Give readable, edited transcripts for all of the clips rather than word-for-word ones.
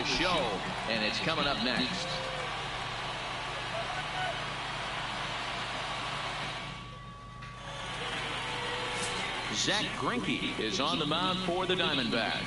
show, and it's coming up next. Zack Greinke is on the mound for the Diamondbacks.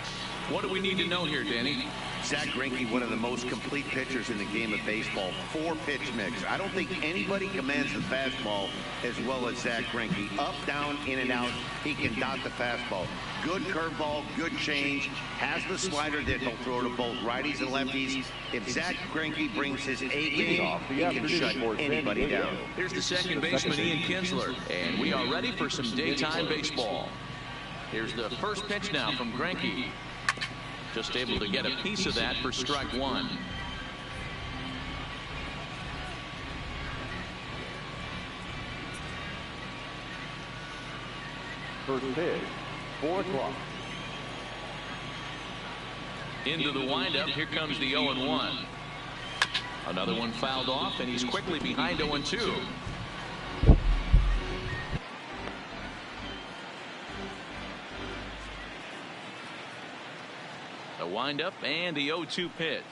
What do we need to know here, Danny? Zack Greinke, one of the most complete pitchers in the game of baseball. 4-pitch mix. I don't think anybody commands the fastball as well as Zack Greinke. Up, down, in and out. He can dot the fastball. Good curveball, good change. Has the slider that he'll throw to both righties and lefties. If Zack Greinke brings his A game, he can shut anybody down. Here's the second baseman, Ian Kinsler, and we are ready for some daytime baseball. Here's the first pitch now from Greinke. Just able to get a piece of that for strike one. First pitch, 4 o'clock. Into the windup. Here comes the 0-1. Another one fouled off, and he's quickly behind 0-2. The windup and the 0-2 pitch.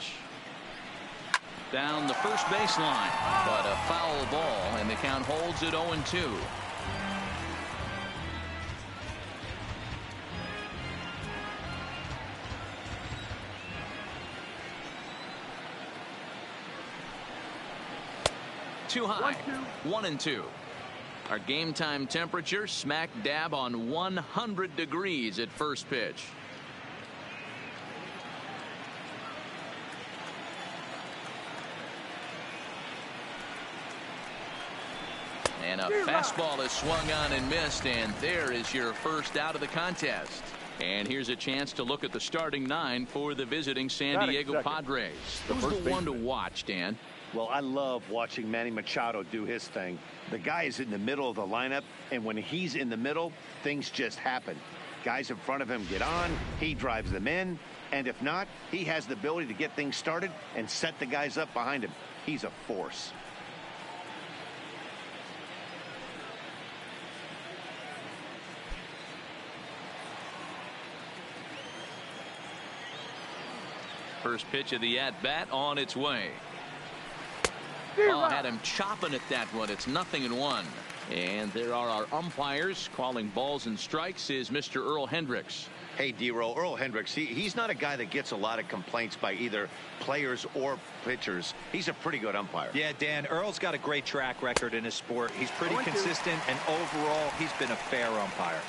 Down the first baseline, but a foul ball, and the count holds at 0-2. Too high. 1-2. Our game time temperature smack dab on 100 degrees at first pitch. And a fastball is swung on and missed, and there is your first out of the contest. And here's a chance to look at the starting 9 for the visiting San Diego Padres. Who's the one to watch, Dan? Well, I love watching Manny Machado do his thing. The guy is in the middle of the lineup, and when he's in the middle, things just happen. Guys in front of him get on, he drives them in, and if not, he has the ability to get things started and set the guys up behind him. He's a force. First pitch of the at-bat on its way. Oh, had him chopping at that one. It's 0-1. And there are our umpires calling balls and strikes is Mr. Earl Hendricks. Hey, D-Roll, Earl Hendricks, he's not a guy that gets a lot of complaints by either players or pitchers. He's a pretty good umpire. Yeah, Dan, Earl's got a great track record in his sport. He's pretty consistent, and overall, he's been a fair umpire.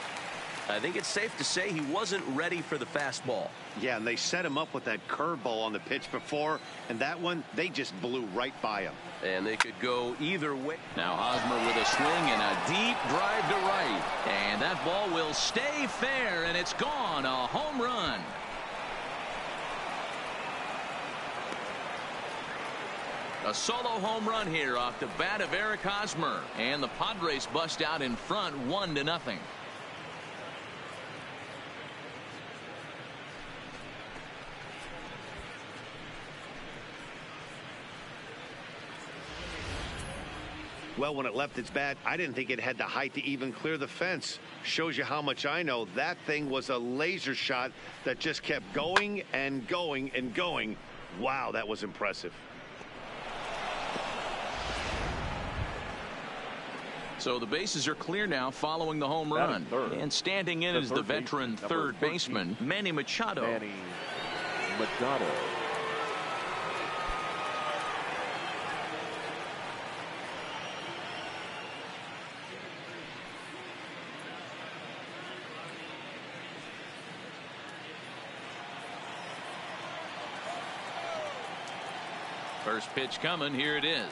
I think it's safe to say he wasn't ready for the fastball. Yeah, and they set him up with that curveball on the pitch before, and that one, they just blew right by him. And they could go either way. Now Hosmer with a swing and a deep drive to right. And that ball will stay fair, and it's gone. A home run. A solo home run here off the bat of Eric Hosmer. And the Padres bust out in front 1-0. Well, when it left its bat, I didn't think it had the height to even clear the fence. Shows you how much I know. That thing was a laser shot that just kept going and going and going. Wow, that was impressive. So the bases are clear now following the home run. And standing in is the veteran third baseman, Manny Machado. Manny Machado. First pitch coming. Here it is.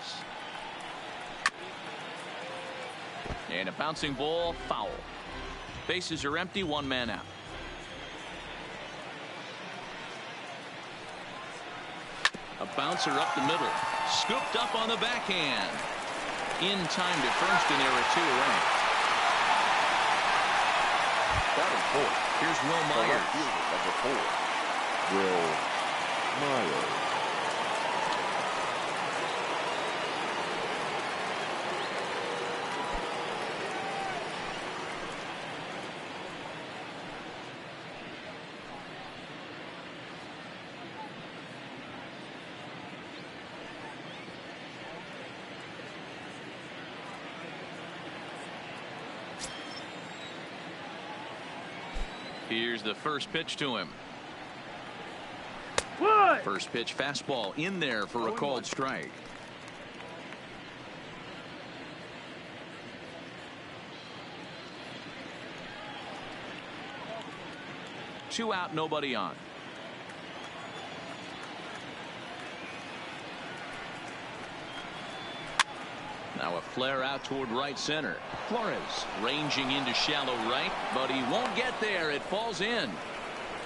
And a bouncing ball, foul. Bases are empty, 1 man out. A bouncer up the middle. Scooped up on the backhand. In time to first, and there are 2 away. Batting fourth. Here's Will Myers. Number 4. Will Myers. Here's the first pitch to him. First pitch fastball in there for a called strike. Two out, nobody on. Now a flare out toward right center. Flores ranging into shallow right, but he won't get there. It falls in.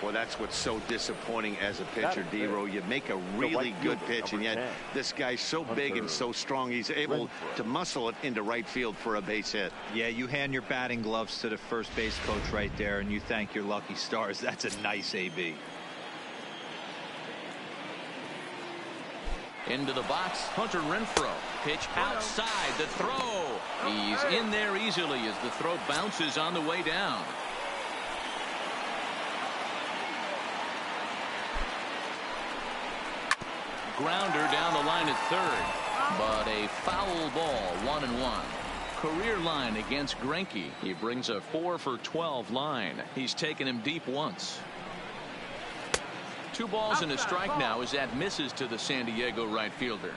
Well, that's what's so disappointing as a pitcher, D-Row. You make a really good pitch, and yet this guy's so big and so strong, he's able to muscle it into right field for a base hit. Yeah, you hand your batting gloves to the first base coach right there, and you thank your lucky stars. That's a nice AB. Into the box, Hunter Renfroe. Pitch outside, the throw. He's in there easily as the throw bounces on the way down. Grounder down the line at third, but a foul ball, 1-1. Career line against Greinke. He brings a 4 for 12 line. He's taken him deep once. 2 balls and a strike now as that misses to the San Diego right fielder.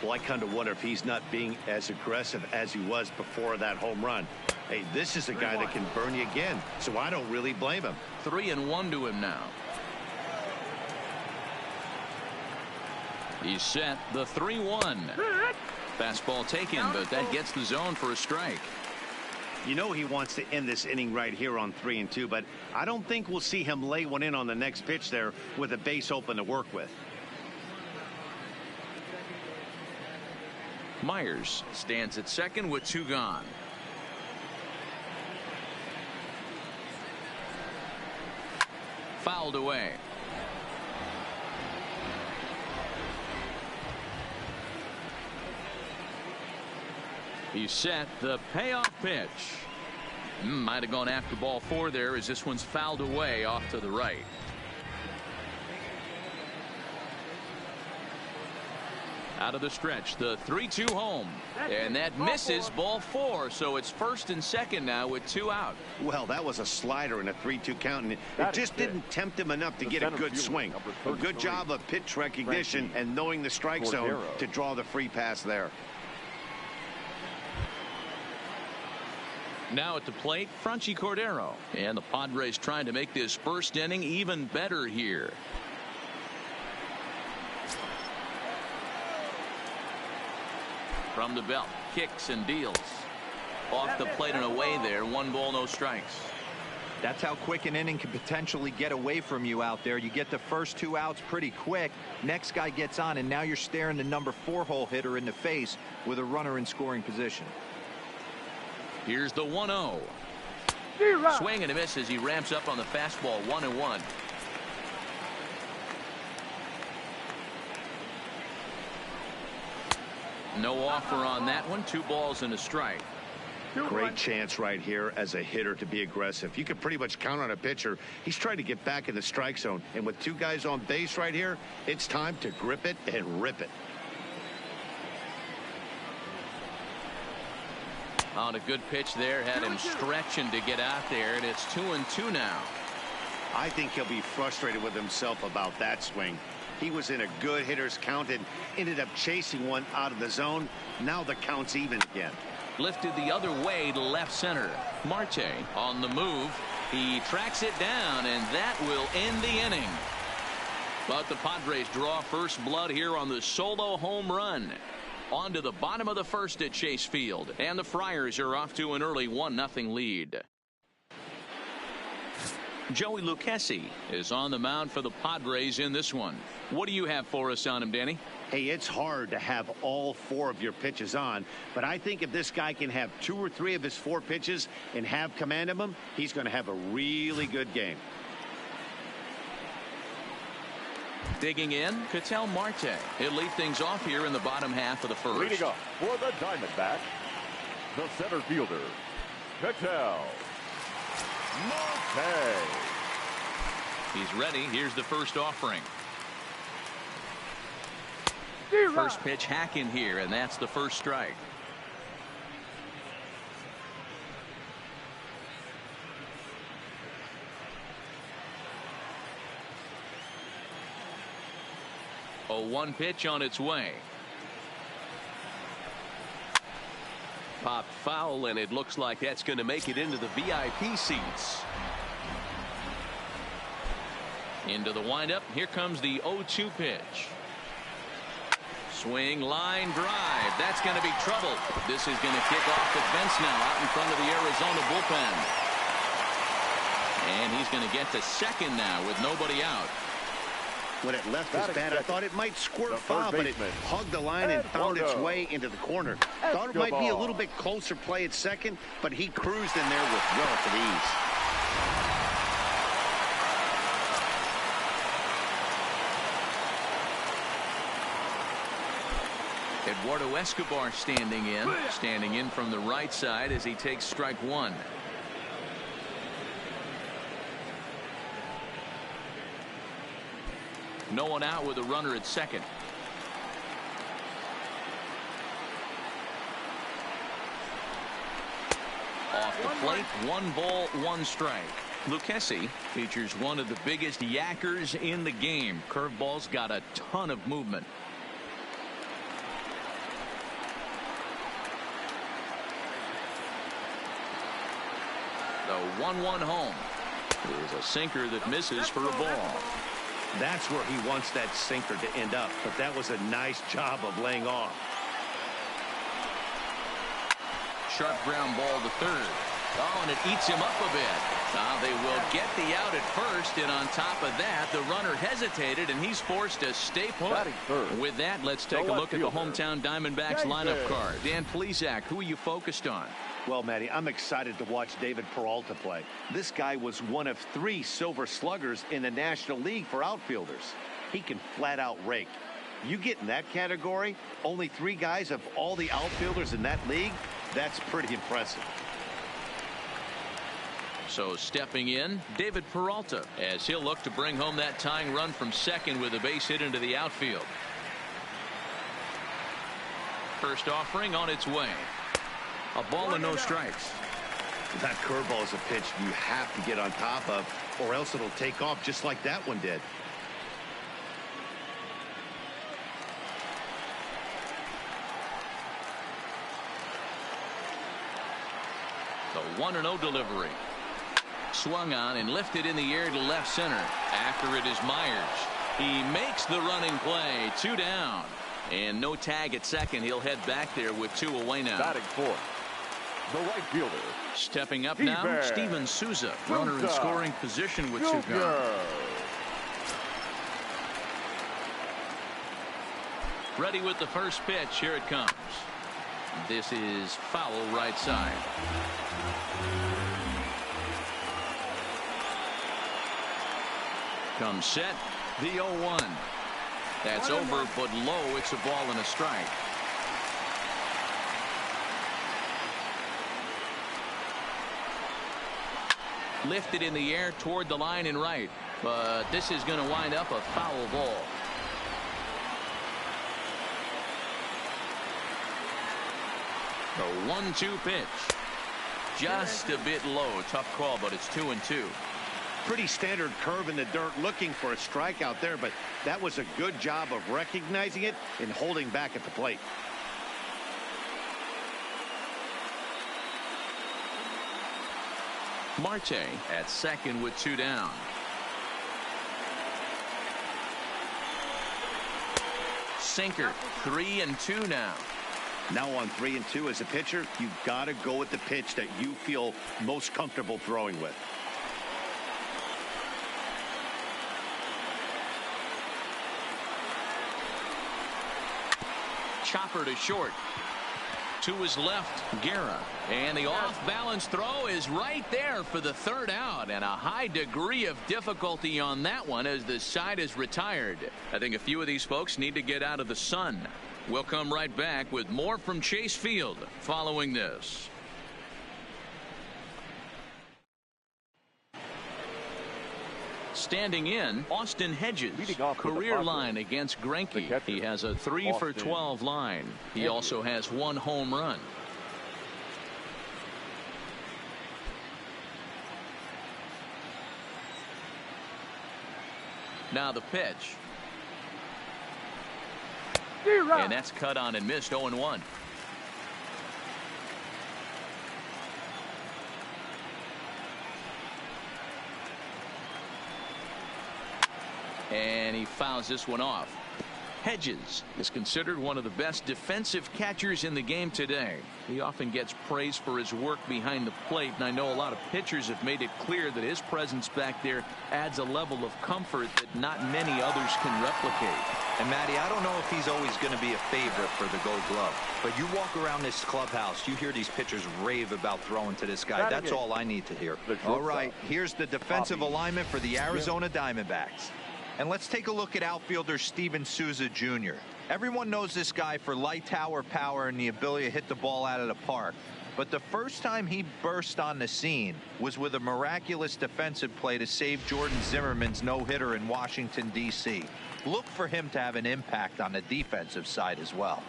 Well, I kind of wonder if he's not being as aggressive as he was before that home run. Hey, this is a guy that can burn you again, so I don't really blame him. 3-1 to him now. He's set, the 3-1. Fastball taken, but that gets the zone for a strike. You know he wants to end this inning right here on 3-2, but I don't think we'll see him lay one in on the next pitch there with a base open to work with. Myers stands at second with 2 gone. Fouled away. He's set, the payoff pitch. Might have gone after ball 4 there as this one's fouled away off to the right. Out of the stretch, the 3-2 home, and that misses ball 4, so it's first and second now with 2 out. Well, that was a slider in a 3-2 count, and it just didn't tempt him enough to get a good swing. A good job of pitch recognition and knowing the strike zone to draw the free pass there. Now at the plate, Franchy Cordero, and the Padres trying to make this first inning even better here. From the belt, kicks and deals. Off the plate and away there, 1 ball, no strikes. That's how quick an inning can potentially get away from you out there. You get the first 2 outs pretty quick. Next guy gets on, and now you're staring the number 4 hole hitter in the face with a runner in scoring position. Here's the 1-0. Swing and a miss as he ramps up on the fastball, 1-1. No offer on that one. 2 balls and a strike. Great chance right here as a hitter to be aggressive. You can pretty much count on a pitcher. He's trying to get back in the strike zone, and with 2 guys on base right here, it's time to grip it and rip it. On a good pitch there, had him stretching to get out there, and it's 2-2 now. I think he'll be frustrated with himself about that swing. He was in a good hitter's count and ended up chasing one out of the zone. Now the count's even again. Lifted the other way to left center. Marte on the move. He tracks it down, and that will end the inning. But the Padres draw first blood here on the solo home run. On to the bottom of the first at Chase Field, and the Friars are off to an early 1-0 lead. Joey Lucchesi is on the mound for the Padres in this one. What do you have for us on him, Danny? Hey, it's hard to have all 4 of your pitches on, but I think if this guy can have 2 or 3 of his 4 pitches and have command of them, he's going to have a really good game. Digging in, Ketel Marte. He'll lead things off here in the bottom half of the first. Leading up for the Diamondbacks, the center fielder, Ketel Marte. He's ready. Here's the first offering. First pitch hack in here, and that's the first strike. 0-1 pitch on its way. Pop foul, and it looks like that's going to make it into the VIP seats. Into the windup. Here comes the 0-2 pitch. Swing, line drive. That's going to be trouble. This is going to kick off the fence now out in front of the Arizona bullpen. And he's going to get to second now with nobody out. When it left his bat, I thought it might squirt foul, but it hugged the line and found its way into the corner. Thought it might be a little bit closer play at second, but he cruised in there with relative ease. Eduardo Escobar standing in from the right side as he takes strike one. No one out with a runner at second. Off the plate, 1 ball, 1 strike. Lucchesi features one of the biggest yackers in the game. Curveball's got a ton of movement. The 1-1 home. Here's a sinker that misses for a ball. That's where he wants that sinker to end up, but that was a nice job of laying off. Sharp ground ball to third. Oh, and it eats him up a bit. Now they will get the out at first, and on top of that, the runner hesitated, and he's forced to stay put. With that, let's take a look at the hometown Diamondbacks lineup card. Dan Plesac, who are you focused on? Well, Matty, I'm excited to watch David Peralta play. This guy was one of 3 Silver Sluggers in the National League for outfielders. He can flat out rake. You get in that category, only 3 guys of all the outfielders in that league, that's pretty impressive. So stepping in, David Peralta, as he'll look to bring home that tying run from second with a base hit into the outfield. First offering on its way. A ball and no strikes. That curveball is a pitch you have to get on top of, or else it'll take off just like that one did. The 1-0 delivery. Swung on and lifted in the air to left center. After it is Myers. He makes the running play. 2 down. And no tag at second. He'll head back there with 2 away now. Batting fourth, the right fielder. Stepping up now, Steven Souza. Runner in scoring position with 2 gone. Ready with the first pitch. Here it comes. This is foul right side. Comes set. The 0-1. That's over, but low. It's a ball and a strike. Lifted in the air toward the line and right, but this is going to wind up a foul ball. The 1-2 pitch. Just a bit low. Tough call, but it's 2-2. Pretty standard curve in the dirt, looking for a strikeout there, but that was a good job of recognizing it and holding back at the plate. Marte at second with 2 down. Sinker. 3-2 now. Now on 3-2 as a pitcher, you've got to go with the pitch that you feel most comfortable throwing with. Chopper to short. To his left, Guerra. And the off-balance throw is right there for the 3rd out. And a high degree of difficulty on that one as the side is retired. I think a few of these folks need to get out of the sun. We'll come right back with more from Chase Field following this. Standing in, Austin Hedges. Career line against Greinke. He has a 3 for 12 line. He also has 1 home run. Now the pitch. And that's cut on and missed. 0-1. And he fouls this one off. Hedges is considered one of the best defensive catchers in the game today. He often gets praise for his work behind the plate, and I know a lot of pitchers have made it clear that his presence back there adds a level of comfort that not many others can replicate. And Matty, I don't know if he's always going to be a favorite for the Gold Glove, but you walk around this clubhouse, you hear these pitchers rave about throwing to this guy. That's all I need to hear. All right, here's the defensive alignment for the Arizona Diamondbacks. And let's take a look at outfielder Steven Souza Jr. Everyone knows this guy for light tower power and the ability to hit the ball out of the park. But the first time he burst on the scene was with a miraculous defensive play to save Jordan Zimmerman's no-hitter in Washington, D.C. Look for him to have an impact on the defensive side as well.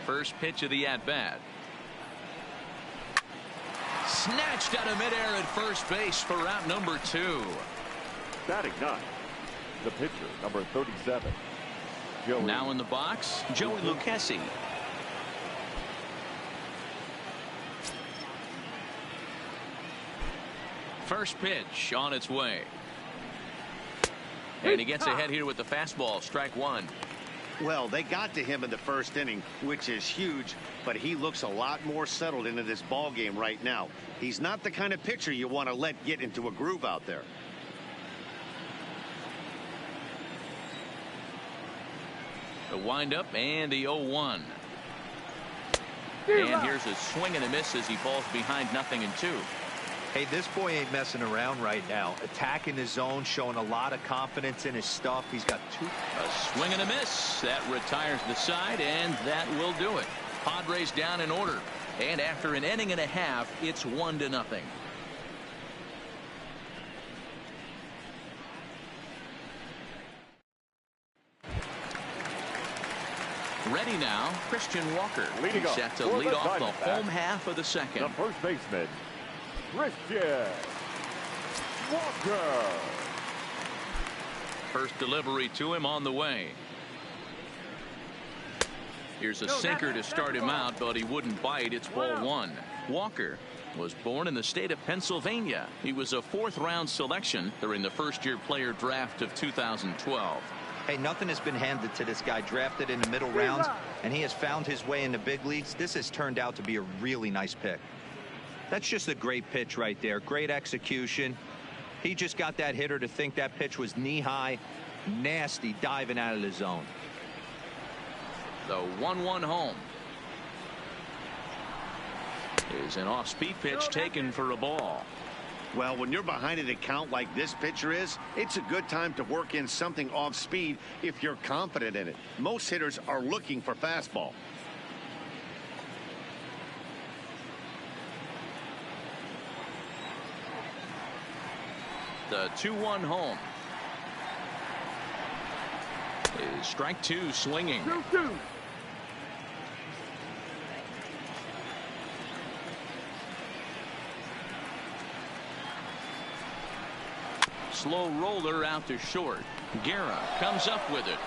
First pitch of the at-bat. Snatched out of midair at first base for out number 2. Batting 9, the pitcher, number 37. Joey. Now in the box, Joey Lucchesi. First pitch on its way. And he gets ahead here with the fastball. Strike 1. Well, they got to him in the first inning, which is huge, but he looks a lot more settled into this ball game right now. He's not the kind of pitcher you want to let get into a groove out there. The windup and the 0-1. And here's a swing and a miss as he falls behind 0-2. Hey, this boy ain't messing around right now. Attacking the zone, showing a lot of confidence in his stuff. He's got 2. A swing and a miss. That retires the side, and that will do it. Padres down in order. And after an inning and a half, it's 1-0. Ready now, Christian Walker. Leading off set to lead off the home half of the second. The first baseman, Christian Walker. First delivery to him on the way. Here's a sinker to start him out, but he wouldn't bite. It's ball 1. Walker was born in the state of Pennsylvania. He was a 4th-round selection during the first-year player draft of 2012. Hey, nothing has been handed to this guy. Drafted in the middle rounds, and he has found his way in the big leagues. This has turned out to be a really nice pick. That's just a great pitch right there. Great execution. He just got that hitter to think that pitch was knee-high. Nasty diving out of the zone. The 1-1 home. Is an off-speed pitch taken for a ball. Well, when you're behind an account like this pitcher is, it's a good time to work in something off speed if you're confident in it. Most hitters are looking for fastball. The 2-1 home. Is strike 2 swinging. 2-2. Slow roller out to short. Guerra comes up with it.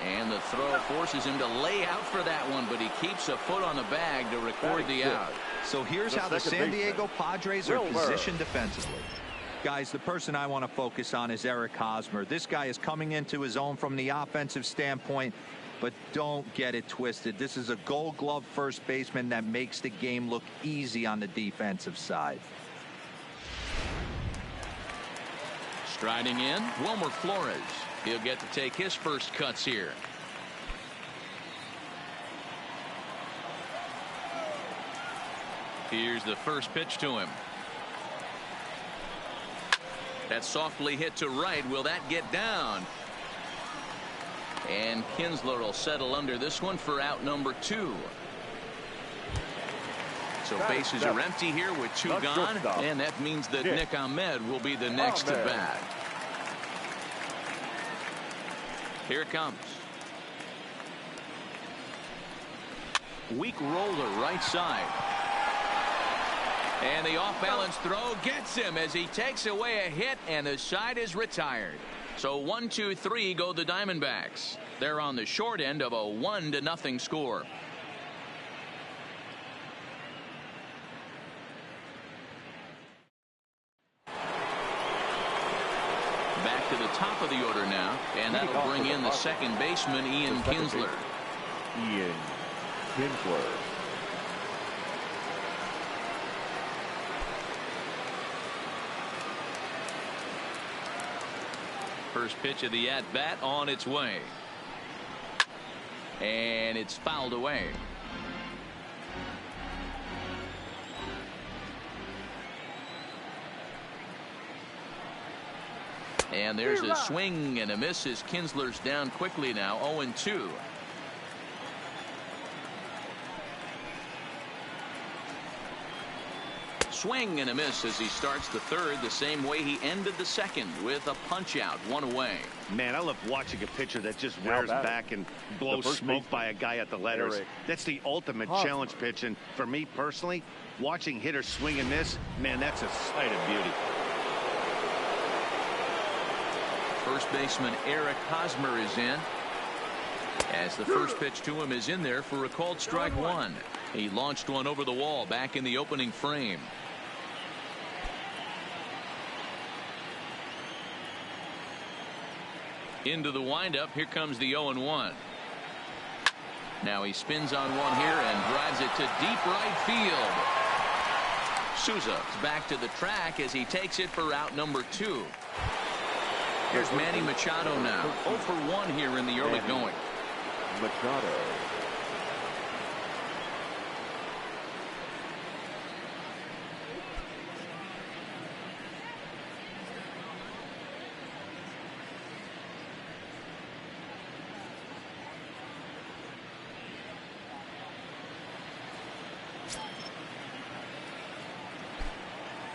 And the throw forces him to lay out for that one, but he keeps a foot on the bag to record the out. So here's how the San Diego Padres are positioned defensively. Guys, the person I want to focus on is Eric Hosmer. This guy is coming into his own from the offensive standpoint, but don't get it twisted. This is a Gold Glove first baseman that makes the game look easy on the defensive side. Striding in, Wilmer Flores. He'll get to take his first cuts here. Here's the first pitch to him. That's softly hit to right. Will that get down? And Kinsler will settle under this one for out number 2. So bases are empty here with 2 gone, and that means that Nick Ahmed will be the next to bat. Here it comes. Weak roller right side. And the off-balance throw gets him as he takes away a hit, and the side is retired. So 1, 2, 3 go the Diamondbacks. They're on the short end of a 1-0 score. Back to the top of the order now, and that'll bring in the second baseman, Ian Kinsler. Ian Kinsler. First pitch of the at-bat on its way. And it's fouled away. And there's a swing and a miss as Kinsler's down quickly now, 0-2. Swing and a miss as he starts the third the same way he ended the second, with a punch out, 1 away. Man, I love watching a pitcher that just wears back and blows smoke by a guy at the letters. That's the ultimate challenge pitch, and for me personally, watching hitters swing and miss, man, that's a sight of beauty. First baseman Eric Hosmer is in, as the first pitch to him is in there for a called strike 1. He launched one over the wall back in the opening frame. Into the windup. Here comes the 0-1. Now he spins on one here and drives it to deep right field. Souza's back to the track as he takes it for out number 2. Here's Manny Machado now. 0 for 1 here in the early going. Machado.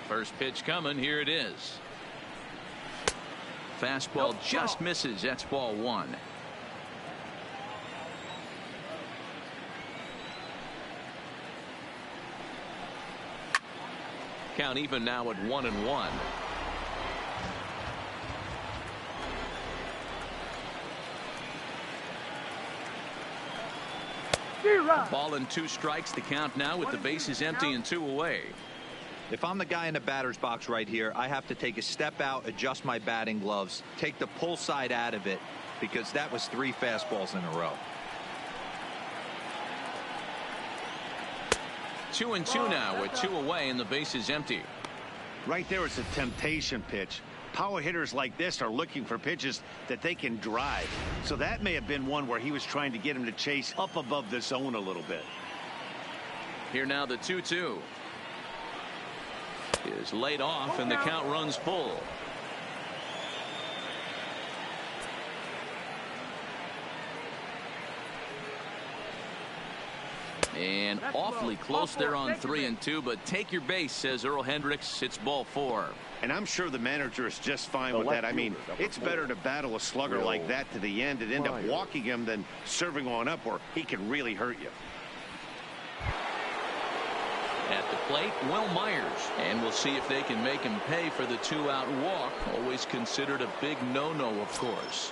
First pitch coming. Here it is. Fastball just misses. That's ball 1. Count even now at 1-1. Ball and 2 strikes. The count now with the bases empty and 2 away. If I'm the guy in the batter's box right here, I have to take a step out, adjust my batting gloves, take the pull side out of it, because that was 3 fastballs in a row. 2-2 now with 2 away and the base is empty. Right there, it's a temptation pitch. Power hitters like this are looking for pitches that they can drive. So that may have been one where he was trying to get him to chase up above the zone a little bit. Here now the 2-2. Is laid off and the count runs full. And awfully close there on 3-2, but take your base, says Earl Hendricks. It's ball 4. And I'm sure the manager is just fine with that. I mean, it's better to battle a slugger like that to the end and end up walking him than serving on up where he can really hurt you. At the plate, Will Myers, and we'll see if they can make him pay for the 2-out walk. Always considered a big no-no, of course.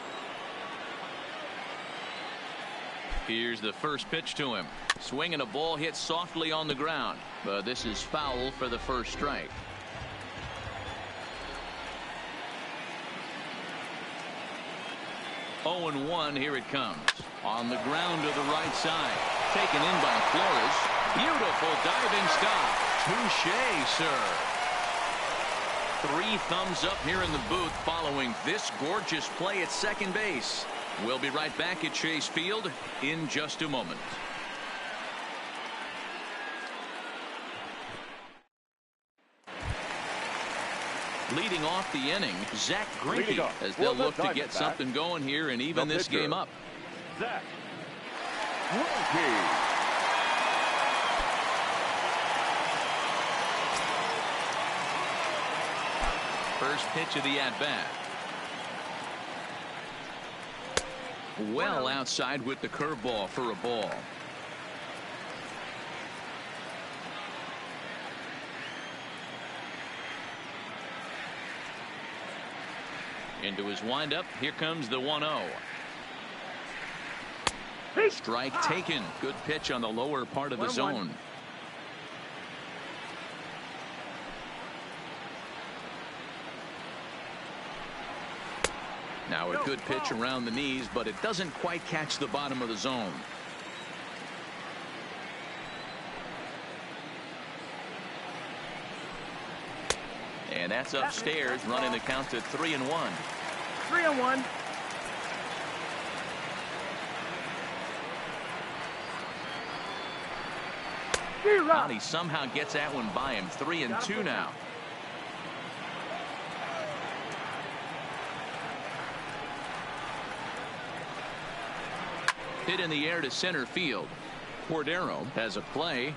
Here's the first pitch to him. Swinging a ball hit softly on the ground, but this is foul for the first strike. Oh, and 1. Here it comes on the ground to the right side, taken in by Flores. Beautiful diving stop. Touché, sir. 3 thumbs up here in the booth following this gorgeous play at second base. We'll be right back at Chase Field in just a moment. Leading off the inning, Zach Greinke, as they'll look to get something going here and even this game up. Zach Greinke. First pitch of the at-bat. Well outside with the curveball for a ball. Into his windup. Here comes the 1-0. Strike taken. Good pitch on the lower part of the zone. Now a good pitch around the knees, but it doesn't quite catch the bottom of the zone. And that's upstairs, running the count to 3-1. 3-1. And he somehow gets that one by him. 3-2 now. Hit in the air to center field. Cordero has a play,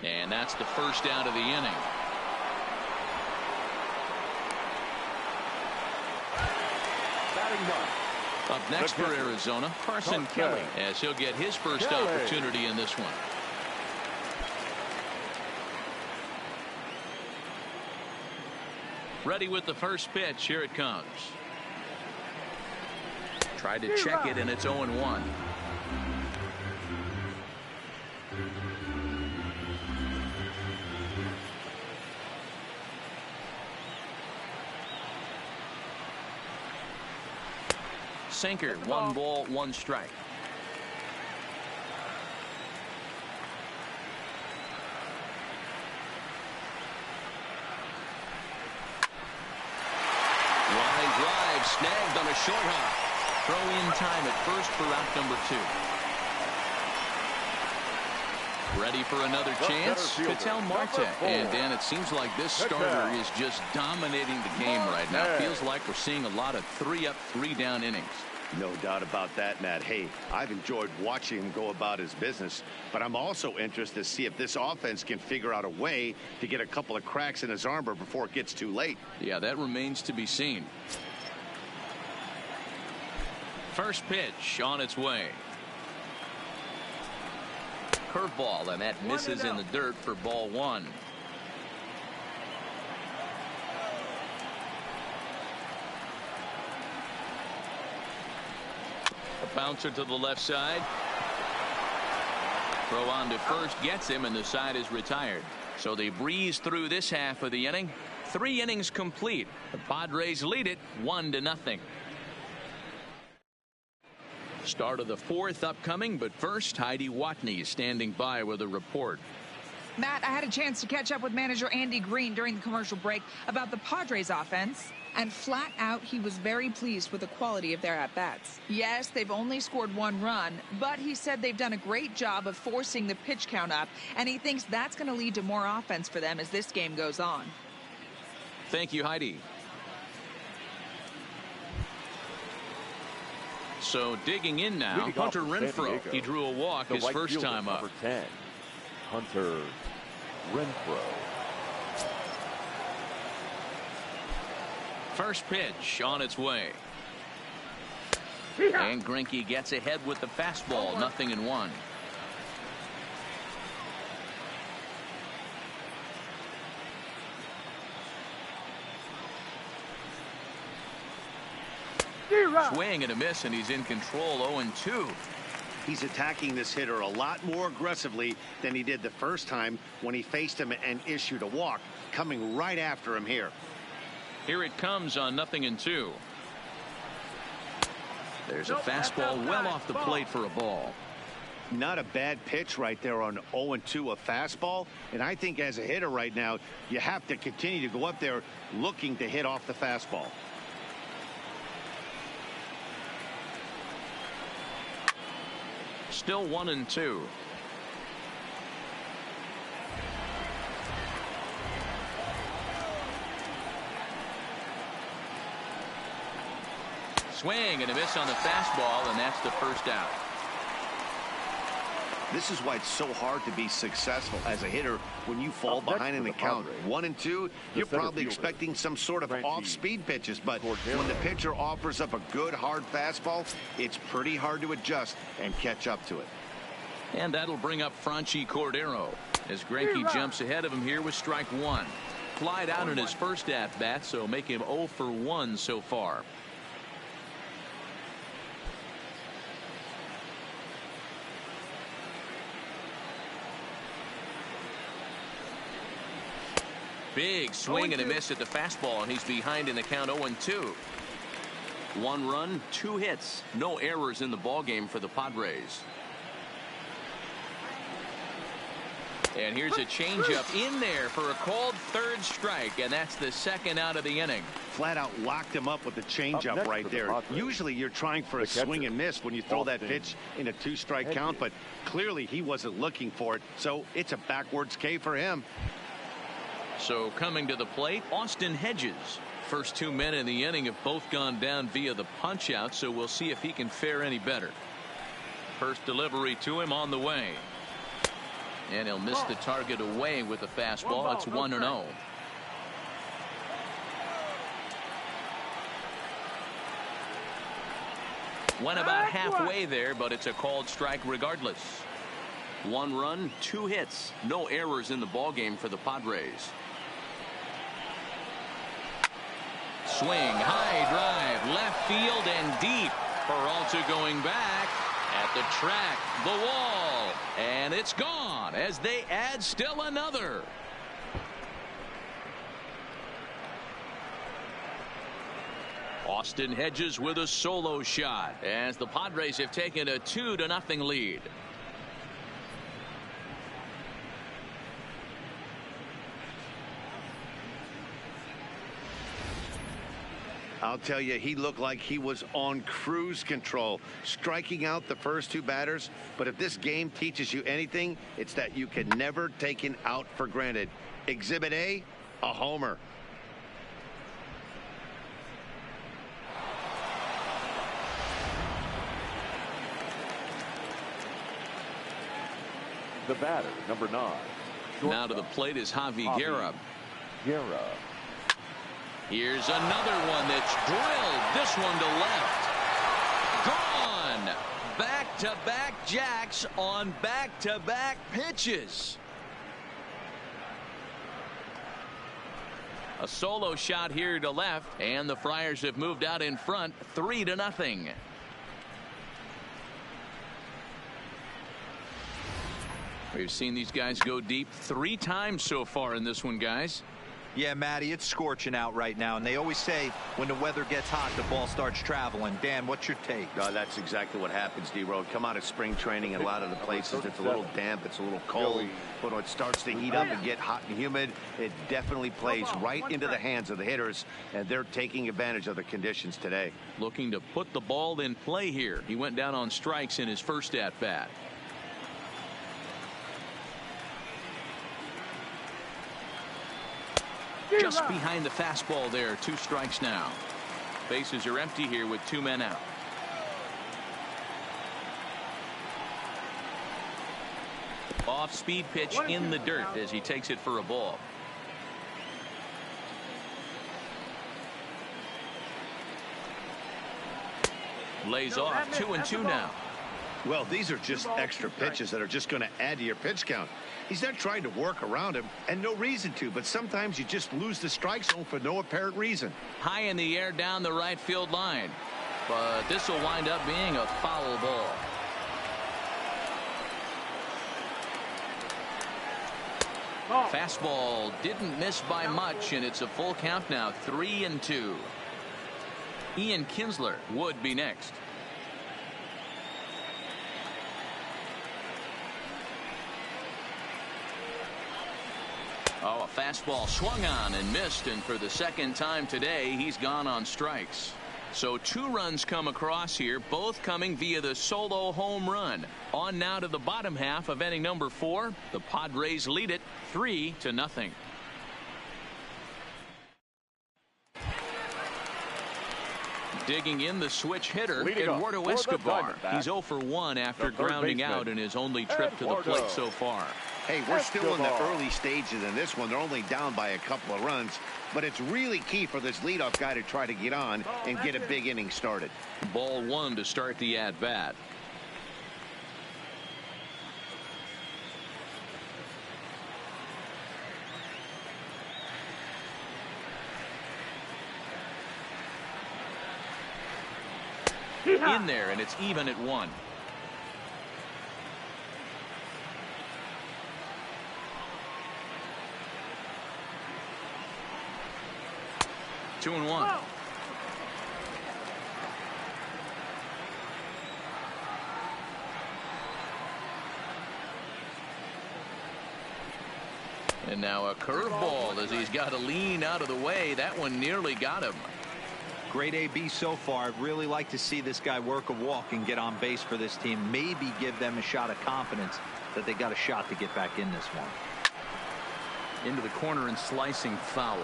and that's the first out of the inning. Up next for Arizona, Carson Kelly, as he'll get his first opportunity in this one. Ready with the first pitch. Here it comes. Tried to check it, and it's 0-1. Sinker, 1 ball, 1 strike. Line drive snagged on a short hop. Throw in time at first for out number 2. Ready for another chance? Ketel Marte. And Dan, it seems like this starter is just dominating the game right now. Feels like we're seeing a lot of 3-up, 3-down innings. No doubt about that, Matt. Hey, I've enjoyed watching him go about his business, but I'm also interested to see if this offense can figure out a way to get a couple of cracks in his armor before it gets too late. Yeah, that remains to be seen. First pitch on its way. Curveball, and that misses in the dirt for ball 1. A bouncer to the left side. Throw on to first gets him, and the side is retired. So they breeze through this half of the inning. 3 innings complete. The Padres lead it 1-0. Start of the 4th upcoming, but first, Heidi Watney standing by with a report. Matt, I had a chance to catch up with manager Andy Green during the commercial break about the Padres offense, and flat out he was very pleased with the quality of their at-bats. Yes, they've only scored 1 run, but he said they've done a great job of forcing the pitch count up, and he thinks that's going to lead to more offense for them as this game goes on. Thank you, Heidi. So digging in now, Hunter Renfroe. He drew a walk his first time up. Number 10, Hunter Renfroe. First pitch on its way. And Greinke gets ahead with the fastball. 0-1. Swing and a miss, and he's in control. 0-2. He's attacking this hitter a lot more aggressively than he did the first time when he faced him and issued a walk, coming right after him here. Here it comes on 0-2. There's a fastball well off the plate for a ball. Not a bad pitch right there on 0-2, a fastball. And I think as a hitter right now, you have to continue to go up there looking to hit off the fastball. Still 1-2. Swing and a miss on the fastball, and that's the first out. This is why it's so hard to be successful as a hitter when you fall behind in the count. 1-2, you're probably expecting some sort of off-speed pitches, but when the pitcher offers up a good hard fastball, it's pretty hard to adjust and catch up to it. And that'll bring up Franchy Cordero as Greinke jumps ahead of him here with strike 1. Flied out in his first at-bat, so make him 0 for 1 so far. Big swing and a miss at the fastball, and he's behind in the count 0-2. 1 run, 2 hits, no errors in the ballgame for the Padres. And here's a changeup in there for a called third strike, and that's the second out of the inning. Flat out locked him up with the changeup right there. Usually you're trying for a swing and miss when you throw that pitch in a 2-strike count, but clearly he wasn't looking for it, so it's a backwards K for him. So coming to the plate, Austin Hedges. First 2 men in the inning have both gone down via the punch out, so we'll see if he can fare any better. First delivery to him on the way. And he'll miss the target away with the fastball. It's 1-0. Went about halfway there, but it's a called strike regardless. 1 run, 2 hits, no errors in the ballgame for the Padres. Swing, high drive, left field and deep. Peralta going back at the track, the wall, and it's gone as they add still another. Austin Hedges with a solo shot as the Padres have taken a 2-0 lead. I'll tell you, he looked like he was on cruise control, striking out the first 2 batters. But if this game teaches you anything, it's that you can never take an out for granted. Exhibit A, a homer. The batter, number 9. Now to the plate is Javi Guerra. Guerra. Here's another one that's drilled. This one to left. Gone. Back-to-back jacks on back-to-back pitches. A solo shot here to left, and the Friars have moved out in front 3-0. We've seen these guys go deep 3 times so far in this one, guys. Yeah, Matty, it's scorching out right now, and they always say when the weather gets hot, the ball starts traveling. Dan, what's your take? That's exactly what happens, D-Road. Come out of spring training in a lot of the places, it's a little damp, it's a little cold, but when it starts to heat up and get hot and humid, it definitely plays right into the hands of the hitters, and they're taking advantage of the conditions today. Looking to put the ball in play here. He went down on strikes in his first at-bat. Just behind the fastball there. 2 strikes now. Bases are empty here with 2 men out. Off-speed pitch in the dirt as he takes it for a ball. Lays off 2-2 now. Well, these are just extra pitches that are just going to add to your pitch count. He's not trying to work around him, and no reason to, but sometimes you just lose the strike zone for no apparent reason. High in the air down the right field line, but this will wind up being a foul ball. Fastball didn't miss by much, and it's a full count now, 3-2. Ian Kinsler would be next. Oh, a fastball swung on and missed, and for the second time today, he's gone on strikes. So 2 runs come across here, both coming via the solo home run. On now to the bottom half of inning number 4. The Padres lead it 3-0. Digging in the switch hitter, Eduardo Escobar. He's 0 for 1 after grounding out in his only trip to the plate so far. Hey, we're still in the early stages in this one. They're only down by a couple of runs, but it's really key for this leadoff guy to try to get on and get a big inning started. Ball 1 to start the at-bat. In there, and it's even at 1. 2-1. And now a curveball as he's got to lean out of the way. That one nearly got him. Great AB so far. I'd really like to see this guy work a walk and get on base for this team. Maybe give them a shot of confidence that they got a shot to get back in this one. Into the corner and slicing foul.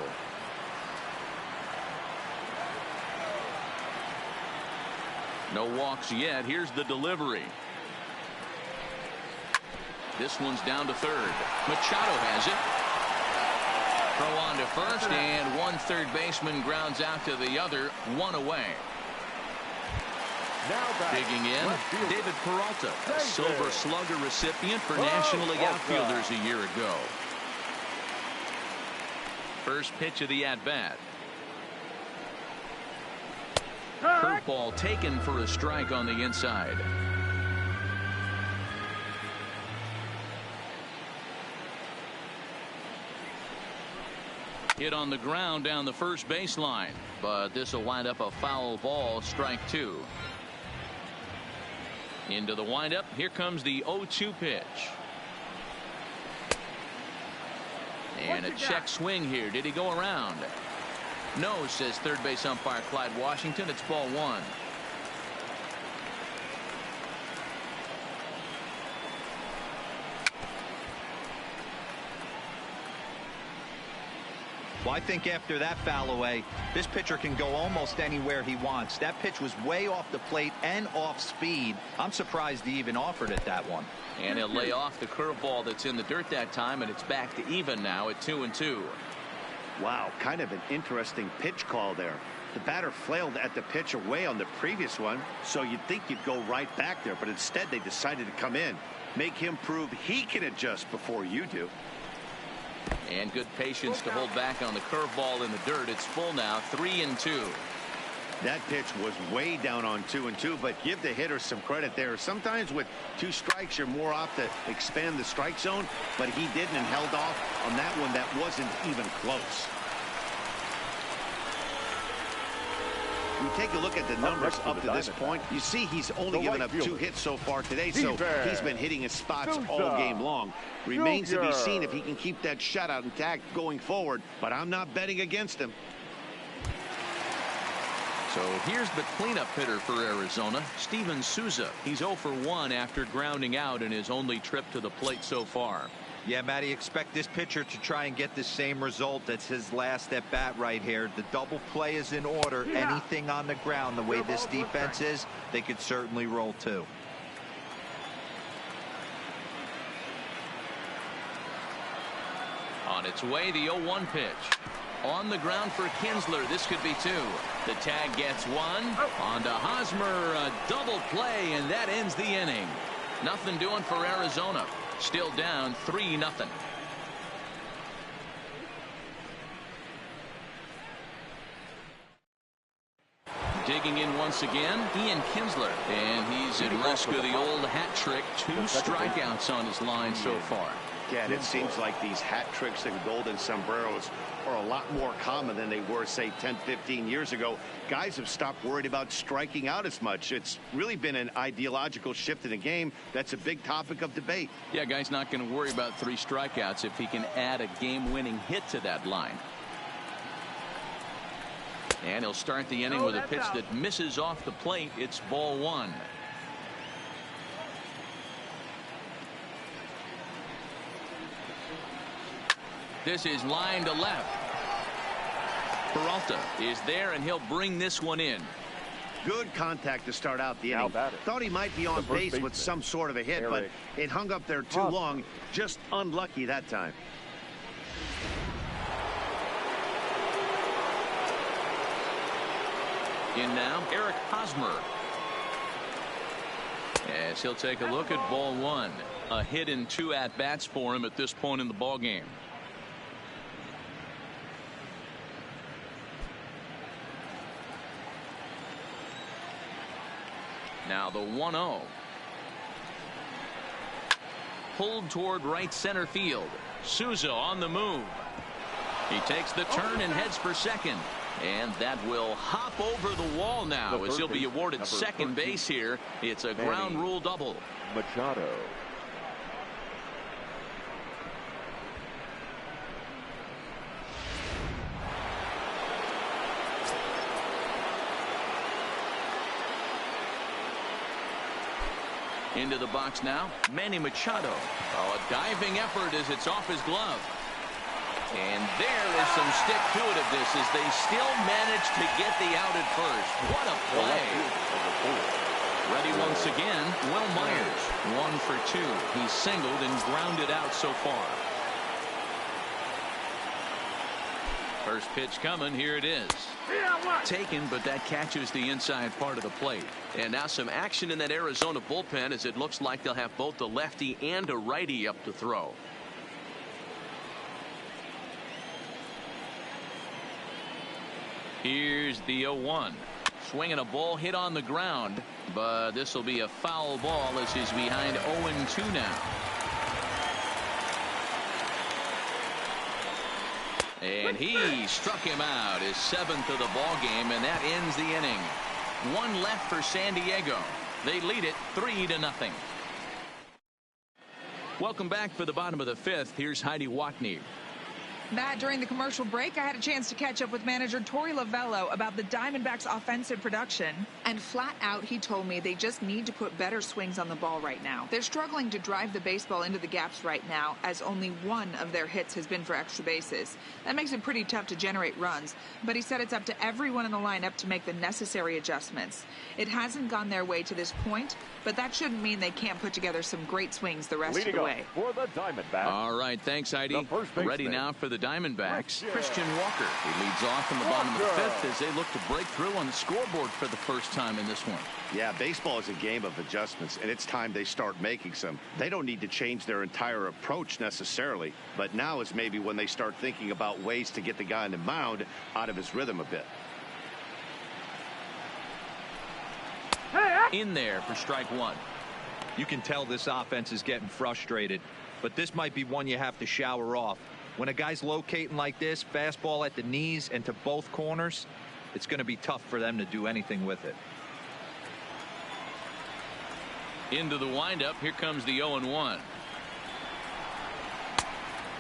No walks yet. Here's the delivery. This one's down to third. Machado has it. Throw on to first, and one third baseman grounds out to the other, one away. Digging in, David Peralta, a Silver Slugger recipient for National League outfielders a year ago. First pitch of the at-bat. Curveball taken for a strike on the inside. Hit on the ground down the first baseline, but this will wind up a foul ball, strike two. Into the windup. Here comes the 0-2 pitch. And a check swing here. Did he go around? No, says third base umpire Clyde Washington. It's ball one. Well, I think after that foul away, this pitcher can go almost anywhere he wants. That pitch was way off the plate and off speed. I'm surprised he even offered it that one. And he'll lay off the curveball that's in the dirt that time, and it's back to even now at 2-2. Wow, kind of an interesting pitch call there. The batter flailed at the pitch away on the previous one, so you'd think you'd go right back there, but instead they decided to come in, make him prove he can adjust before you do. And good patience to hold back on the curveball in the dirt. It's full now, 3-2. That pitch was way down on 2-2, but give the hitter some credit there. Sometimes with two strikes, you're more apt to expand the strike zone, but he didn't and held off on that one that wasn't even close. We take a look at the numbers up to this point. You see he's only given up 2 hits so far today, so he's been hitting his spots all game long. Remains to be seen if he can keep that shutout intact going forward, but I'm not betting against him. So here's the cleanup hitter for Arizona, Steven Souza. He's 0 for 1 after grounding out in his only trip to the plate so far. Yeah, Matty, expect this pitcher to try and get the same result. That's his last at bat right here. The double play is in order. Anything on the ground, the way this defense is, they could certainly roll too. On its way, the 0-1 pitch. On the ground for Kinsler. This could be 2. The tag gets 1. On to Hosmer. A double play, and that ends the inning. Nothing doing for Arizona. Still down 3-0. Digging in once again, Ian Kinsler, and he's at risk of the old hat trick. 2 strikeouts on his line so far. Yeah, it seems like these hat tricks and golden sombreros are a lot more common than they were, say, 10, 15 years ago. Guys have stopped worried about striking out as much. It's really been an ideological shift in the game. That's a big topic of debate. Yeah, guy's not going to worry about 3 strikeouts if he can add a game-winning hit to that line. And he'll start the inning with a pitch that misses off the plate. It's ball 1. This is line to left. Peralta is there, and he'll bring this one in. Good contact to start out the inning. Thought he might be on base with some sort of a hit, but it hung up there too long. Just unlucky that time. In now, Eric Hosmer. As he'll take a look at ball 1. A hit in 2 at-bats for him at this point in the ball game. Now the 1-0. Pulled toward right center field. Souza on the move. He takes the turn and heads for second. And that will hop over the wall now as he'll be awarded second base here. It's a ground rule double. Machado. Into the box now, Manny Machado. Oh, a diving effort as it's off his glove. And there is some stick to it of this as they still manage to get the out at first. What a play. Ready once again, Will Myers. 1 for 2. He's singled and grounded out so far. First pitch coming. Here it is. Taken, but that catches the inside part of the plate. And now some action in that Arizona bullpen as it looks like they'll have both a lefty and a righty up to throw. Here's the 0-1. Swinging a ball hit on the ground, but this will be a foul ball as he's behind 0-2 now. And he struck him out, his 7th of the ball game, and that ends the inning. 1 left for San Diego. They lead it 3-0. Welcome back for the bottom of the 5th. Here's Heidi Watney. Matt, during the commercial break, I had a chance to catch up with manager Torey Lovullo about the Diamondbacks' offensive production. And flat out, he told me they just need to put better swings on the ball right now. They're struggling to drive the baseball into the gaps right now, as only 1 of their hits has been for extra bases. That makes it pretty tough to generate runs, but he said it's up to everyone in the lineup to make the necessary adjustments. It hasn't gone their way to this point, but that shouldn't mean they can't put together some great swings the rest of the way. For the Diamondbacks. All right, thanks, Heidi. Ready now for the Diamondbacks. Christian Walker. He leads off in the bottom of the 5th as they look to break through on the scoreboard for the first time in this one. Yeah, baseball is a game of adjustments, and it's time they start making some. They don't need to change their entire approach necessarily, but now is maybe when they start thinking about ways to get the guy on the mound out of his rhythm a bit. In there for strike 1. You can tell this offense is getting frustrated, but this might be one you have to shower off. When a guy's locating like this, fastball at the knees and to both corners, it's going to be tough for them to do anything with it. Into the windup. Here comes the 0-1.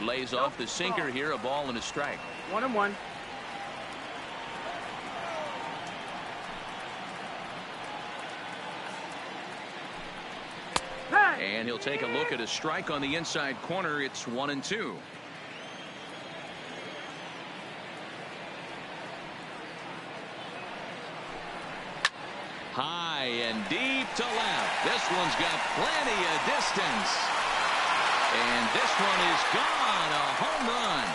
Lays off the sinker here, a ball and a strike. 1-1. And he'll take a look at a strike on the inside corner. It's 1-2. High and deep to left. This one's got plenty of distance. And this one is gone. A home run.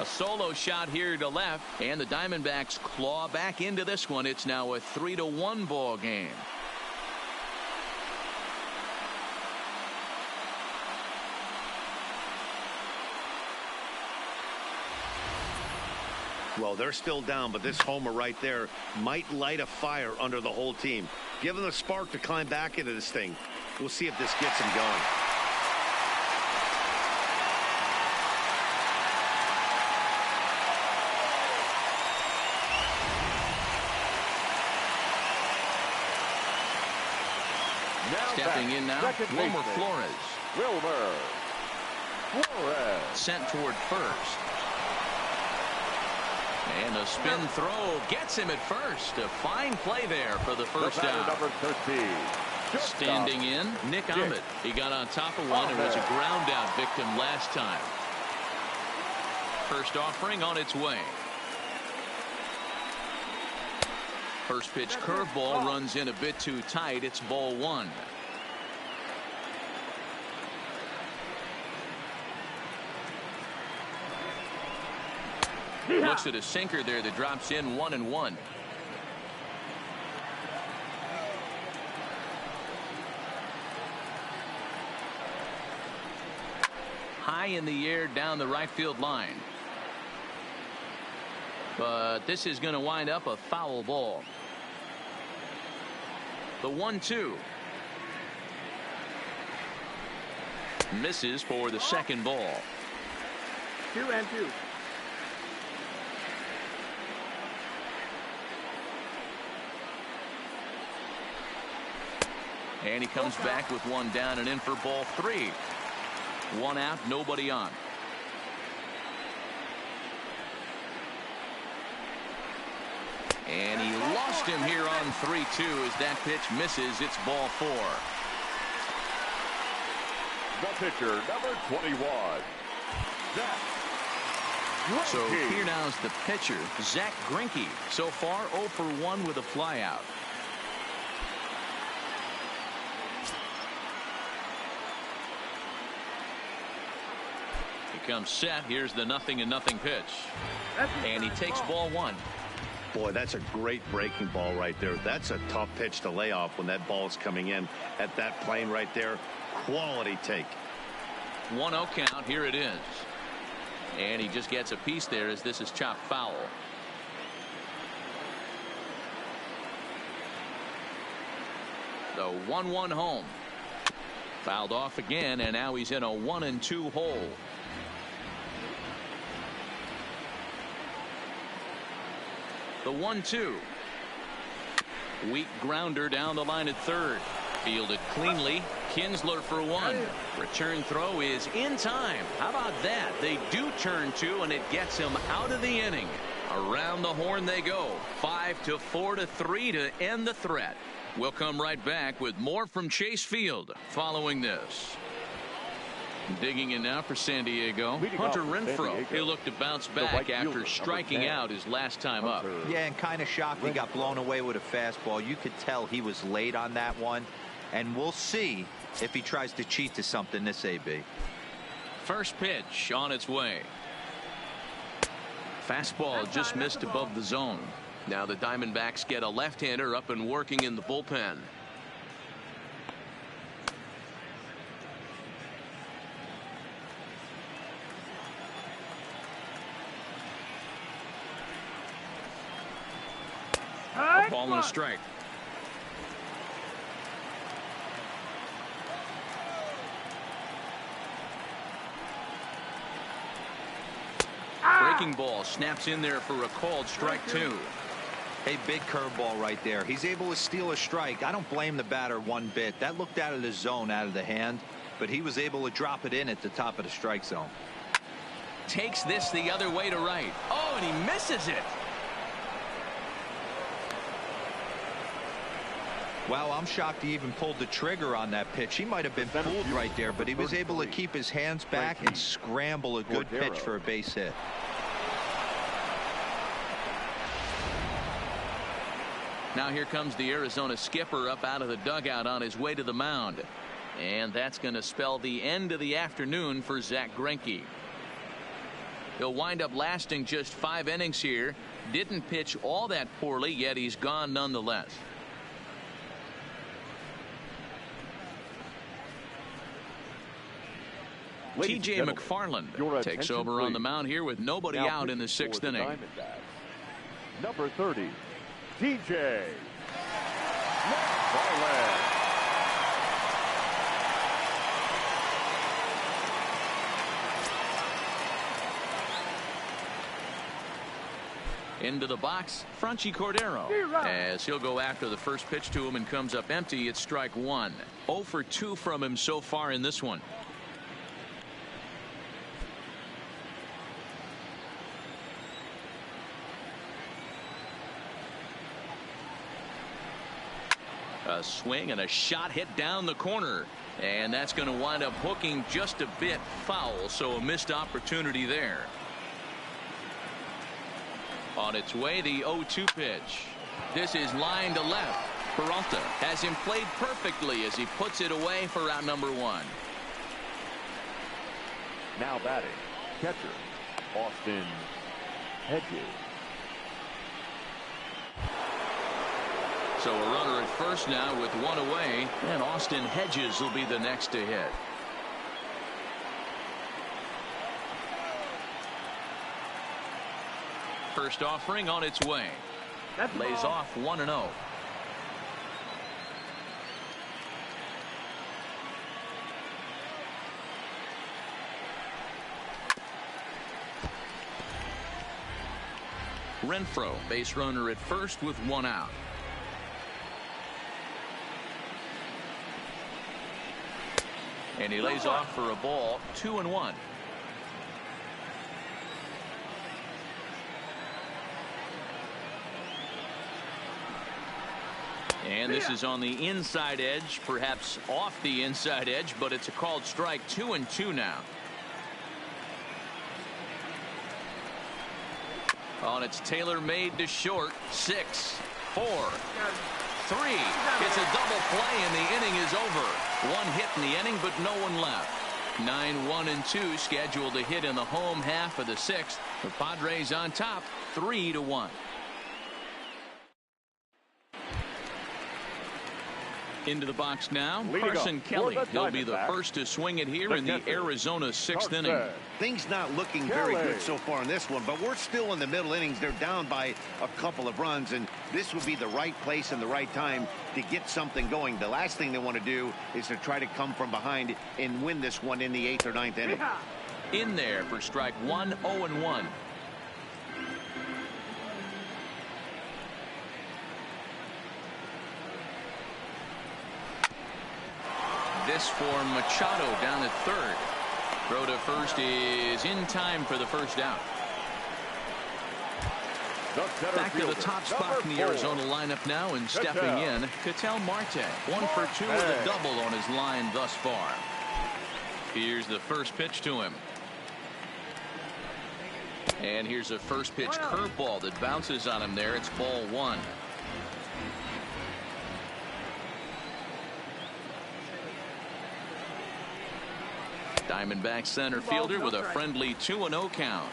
A solo shot here to left, and the Diamondbacks claw back into this one. It's now a 3-1 ball game. Well, they're still down, but this homer right there might light a fire under the whole team. Give them a spark to climb back into this thing. We'll see if this gets them going. Stepping in now, Wilmer Flores. Wilmer Flores. Sent toward first. And a spin throw gets him at first. A fine play there for the first out. Number 13. Standing in, Nick Ahmed. He got on top of one and was a ground out victim last time. First offering on its way. First pitch curveball runs in a bit too tight. It's ball 1. Looks at a sinker there that drops in 1-1. High in the air down the right field line. But this is going to wind up a foul ball. The 1-2. Misses for the second ball. 2-2. And he comes back with one down and in for ball 3. One out, nobody on. And he lost him here on 3-2 as that pitch misses. It's ball 4. The pitcher, number 21, Zack Greinke. So here now is the pitcher, Zack Greinke. So far 0 for 1 with a flyout. He comes set. Here's the 0-0 pitch. And he takes ball 1. Boy, that's a great breaking ball right there. That's a tough pitch to lay off when that ball is coming in at that plane right there. Quality take. 1-0 count. Here it is. And he just gets a piece there as this is chopped foul. The 1-1 home. Fouled off again, and now he's in a 1-2 hole. The 1-2. Weak grounder down the line at third. Fielded cleanly. Kinsler for 1. Return throw is in time. How about that? They do turn 2, and it gets him out of the inning. Around the horn they go. 5-4-3 to end the threat. We'll come right back with more from Chase Field following this. Digging in now for San Diego, Hunter Renfroe. He'll look to bounce back after striking out his last time up. Yeah, and kind of shocked he got blown away with a fastball. You could tell he was late on that one. And we'll see if he tries to cheat to something this AB. First pitch on its way. Fastball just missed above the zone. Now the Diamondbacks get a left-hander up and working in the bullpen. A ball and a strike. Breaking ball snaps in there for a called strike 2. A big curveball right there. He's able to steal a strike. I don't blame the batter one bit. That looked out of the zone, out of the hand, but he was able to drop it in at the top of the strike zone. Takes this the other way to right. Oh, and he misses it. Wow, I'm shocked he even pulled the trigger on that pitch. He might have been fooled right there, but he was able to keep his hands back and scramble a good pitch for a base hit. Now here comes the Arizona skipper up out of the dugout on his way to the mound. And that's going to spell the end of the afternoon for Zack Greinke. He'll wind up lasting just 5 innings here. Didn't pitch all that poorly, yet he's gone nonetheless. T.J. McFarland takes over on the mound here with nobody out in the 6th inning. Number 30, T.J. McFarland. Into the box, Franchy Cordero, as he'll go after the first pitch to him and comes up empty. It's strike 1. 0 for 2 from him so far in this one. A swing and a shot hit down the corner, and that's going to wind up hooking just a bit foul, so a missed opportunity there. On its way, the 0-2 pitch. This is line to left. Peralta has him played perfectly as he puts it away for out number 1. Now batting, catcher, Austin Hedges. So a runner at first now with 1 away, and Austin Hedges will be the next to hit. First offering on its way. Lays off 1-0. Renfroe, base runner at first with 1 out. And he lays off for a ball, 2-1. And this is on the inside edge, perhaps off the inside edge, but it's a called strike. 2-2 now. Oh, and it's Taylor made to short. 6, 4, 3. It's a double play, and the inning is over. 1 hit in the inning, but no one left. 9-1-2 scheduled to hit in the home half of the 6th. The Padres on top, 3-1. Into the box now, Carson Kelly. He'll be the first to swing it here in the Arizona 6th inning. Things not looking very good so far in this one, but we're still in the middle innings. They're down by a couple of runs, and this would be the right place and the right time to get something going. The last thing they want to do is to try to come from behind and win this one in the 8th or 9th inning. In there for strike 1, 0-1. This for Machado down at third. Throw to first is in time for the first out. Back to the top spot in the Arizona lineup now, and stepping in, Ketel Marte. 1 for 2 with a double on his line thus far. Here's the first pitch to him. And here's a first pitch curveball that bounces on him there. It's ball 1. Diamondback center fielder with a friendly 2-0 count.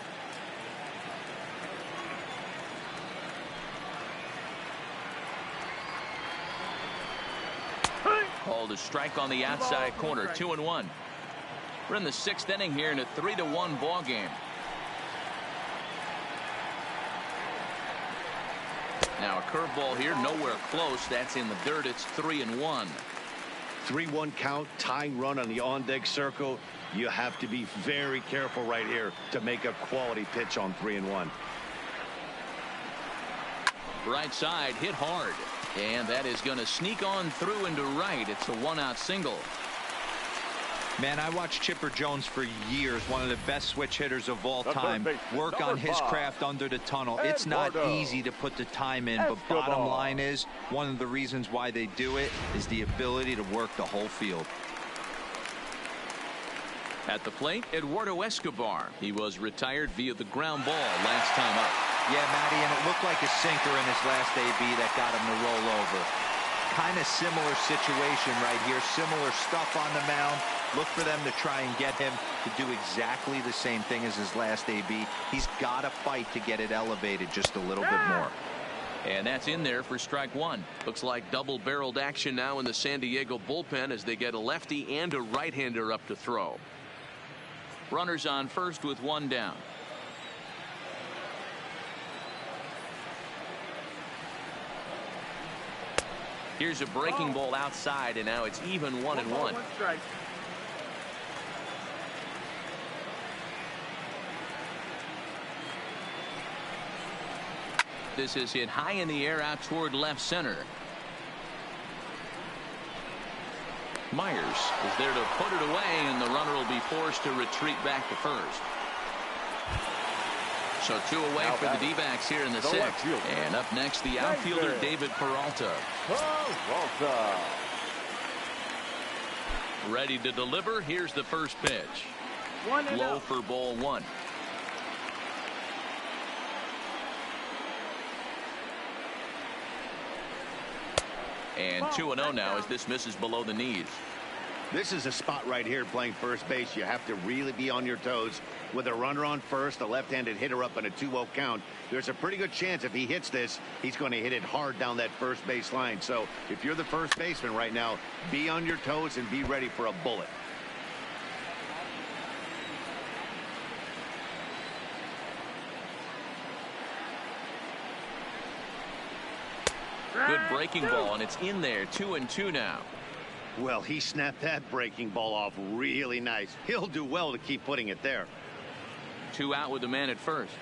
Called a strike on the outside corner. 2-1. We're in the 6th inning here in a 3-1 ball game. Now a curveball here, nowhere close. That's in the dirt. It's 3-1. 3-1 count, tying run on the on-deck circle. You have to be very careful right here to make a quality pitch on 3-1. Right side hit hard, and that is going to sneak on through into right. It's a 1-out single. Man, I watched Chipper Jones for years, one of the best switch hitters of all time. Work on his craft under the tunnel. It's not easy to put the time in, but bottom line is, one of the reasons why they do it is the ability to work the whole field. At the plate, Eduardo Escobar. He was retired via the ground ball last time up. Yeah, Matty, and it looked like a sinker in his last AB that got him to roll over. Kind of similar situation right here. Similar stuff on the mound. Look for them to try and get him to do exactly the same thing as his last AB. He's got to fight to get it elevated just a little bit more. And that's in there for strike 1. Looks like double-barreled action now in the San Diego bullpen as they get a lefty and a right-hander up to throw. Runners on first with 1 down. Here's a breaking ball outside, and now it's even 1-1. This is hit high in the air out toward left center. Myers is there to put it away, and the runner will be forced to retreat back to first. So 2 away for the D-backs here in the 6th. And up next, the outfielder David Peralta. Ready to deliver. Here's the first pitch. Low for ball 1. And 2-0 now as this misses below the knees. This is a spot right here playing first base. You have to really be on your toes. With a runner on first, a left-handed hitter up in a 2-0 count, there's a pretty good chance if he hits this, he's going to hit it hard down that first base line. So if you're the first baseman right now, be on your toes and be ready for a bullet. Good breaking ball, and it's in there. 2-2 now. Well, he snapped that breaking ball off really nice. He'll do well to keep putting it there. 2 out with the man at first.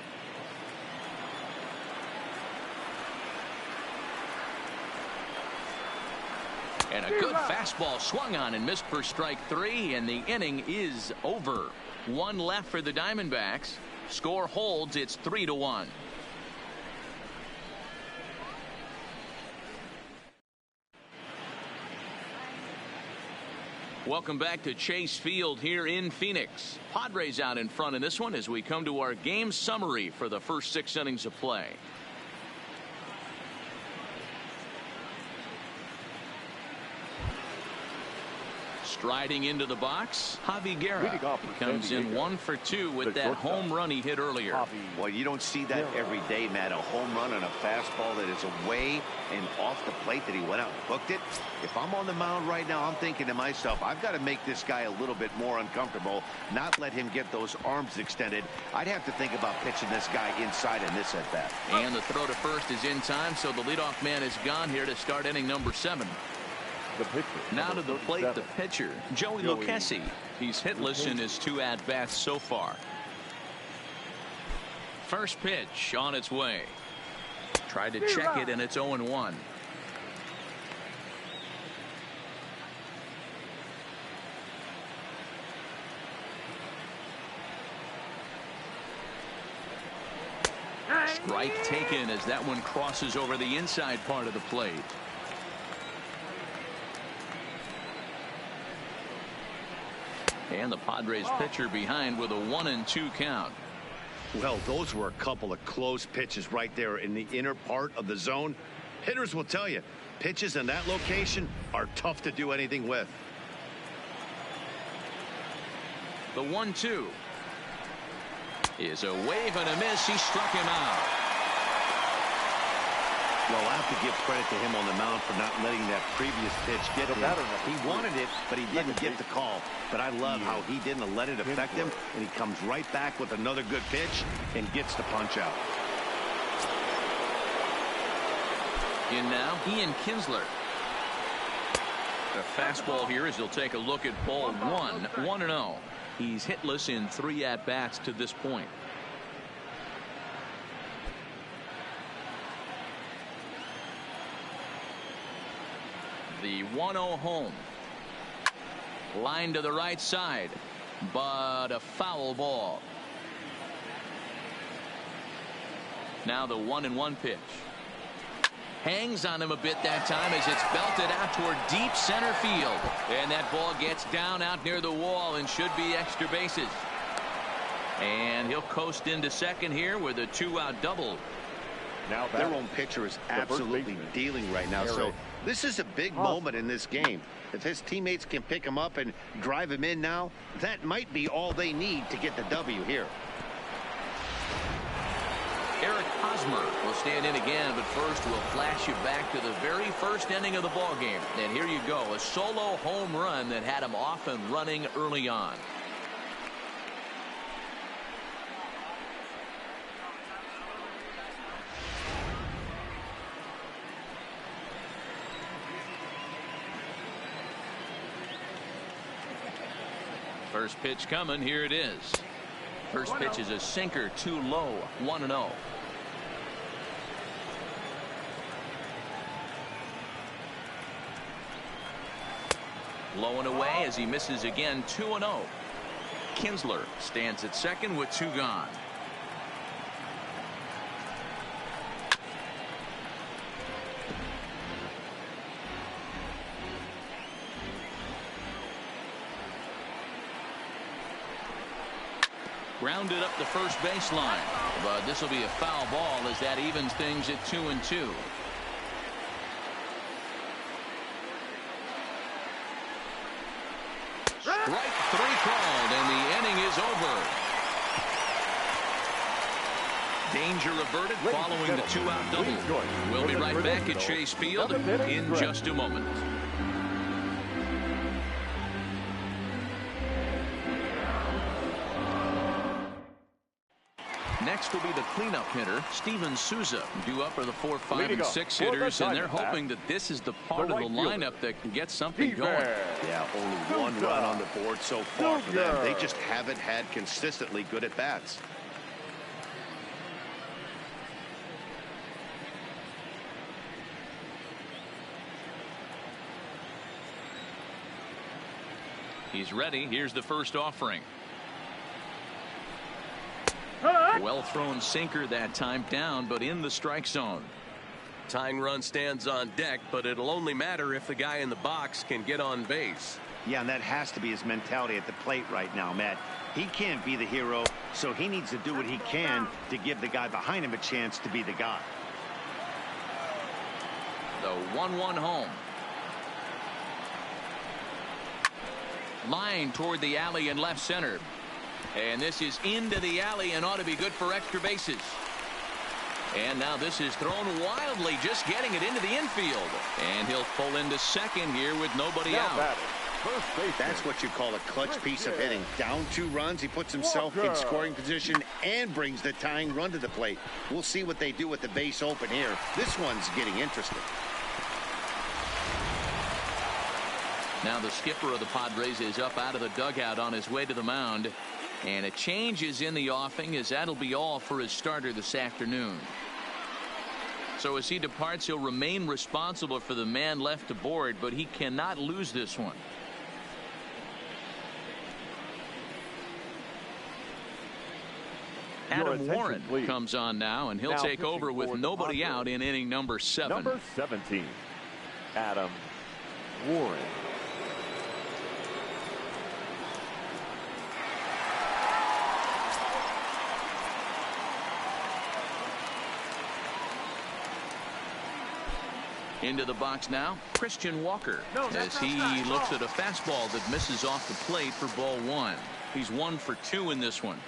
And a good fastball swung on and missed for strike 3, and the inning is over. One left for the Diamondbacks. Score holds. It's 3-1. Welcome back to Chase Field here in Phoenix. Padres out in front in this one as we come to our game summary for the first 6 innings of play. Striding into the box, Javi Guerra comes in 1 for 2 with that home run he hit earlier. Well, you don't see that every day, Matt. A home run on a fastball that is away and off the plate that he went out and hooked it. If I'm on the mound right now, I'm thinking to myself, I've got to make this guy a little bit more uncomfortable, not let him get those arms extended. I'd have to think about pitching this guy inside in this at bat. And the throw to first is in time, so the leadoff man is gone here to start inning number 7. The pitcher, now to the plate, the pitcher, Joey Lucchesi. He's hitless in his 2 at-bats so far. First pitch on its way. Tried to check it, and it's 0-1. Strike taken as that one crosses over the inside part of the plate. And the Padres pitcher behind with a 1-2 count. Well, those were a couple of close pitches right there in the inner part of the zone. Hitters will tell you, pitches in that location are tough to do anything with. The 1-2 is a wave and a miss. He struck him out. Well, I have to give credit to him on the mound for not letting that previous pitch get him. He wanted it, but he didn't get the call. But I love how he didn't let it affect him, and he comes right back with another good pitch and gets the punch out. In now, Ian Kinsler. The fastball here as he'll take a look at ball 1, 1-0. He's hitless in 3 at-bats to this point. The 1-0 home. Line to the right side, but a foul ball. Now the 1-1 pitch. Hangs on him a bit that time as it's belted out toward deep center field. And that ball gets down out near the wall and should be extra bases. And he'll coast into second here with a 2-out double. Now their own pitcher is absolutely dealing right now. So this is a big moment in this game. If his teammates can pick him up and drive him in now, that might be all they need to get the W here. Eric Hosmer will stand in again, but first we'll flash you back to the very first inning of the ball game. And here you go, a solo home run that had him off and running early on. First pitch coming. Here it is. First pitch is a sinker, too low. 1-0. Low and away as he misses again. 2-0. Kinsler stands at second with 2 gone. Grounded up the first baseline, but this will be a foul ball as that evens things at 2-2. Strike 3 called, and the inning is over. Danger averted following the 2-out double. We'll be right back at Chase Field in just a moment. Next will be the cleanup hitter, Steven Souza. Due up are the 4, 5, and 6 hitters, and they're hoping that this is the part of the lineup that can get something going. Yeah, only 1 run on the board so far for them. They just haven't had consistently good at-bats. He's ready. Here's the first offering. Well thrown sinker that time, down but in the strike zone. Tying run stands on deck, but it'll only matter if the guy in the box can get on base. Yeah, and that has to be his mentality at the plate right now, Matt. He can't be the hero, so he needs to do what he can to give the guy behind him a chance to be the guy. The 1-1 home. Line toward the alley in left center. And this is into the alley and ought to be good for extra bases. And now this is thrown wildly, just getting it into the infield. And he'll pull into second here with nobody out. That's what you call a clutch piece of hitting. Down 2 runs, he puts himself in scoring position and brings the tying run to the plate. We'll see what they do with the base open here. This one's getting interesting. Now the skipper of the Padres is up out of the dugout on his way to the mound. And a change is in the offing, as that'll be all for his starter this afternoon. So as he departs, he'll remain responsible for the man left aboard, but he cannot lose this one. Adam Warren comes on now, and he'll take over with nobody out in inning number 7. Number 17, Adam Warren. Into the box now, Christian Walker, as he looks at a fastball that misses off the plate for ball 1. He's 1 for 2 in this one.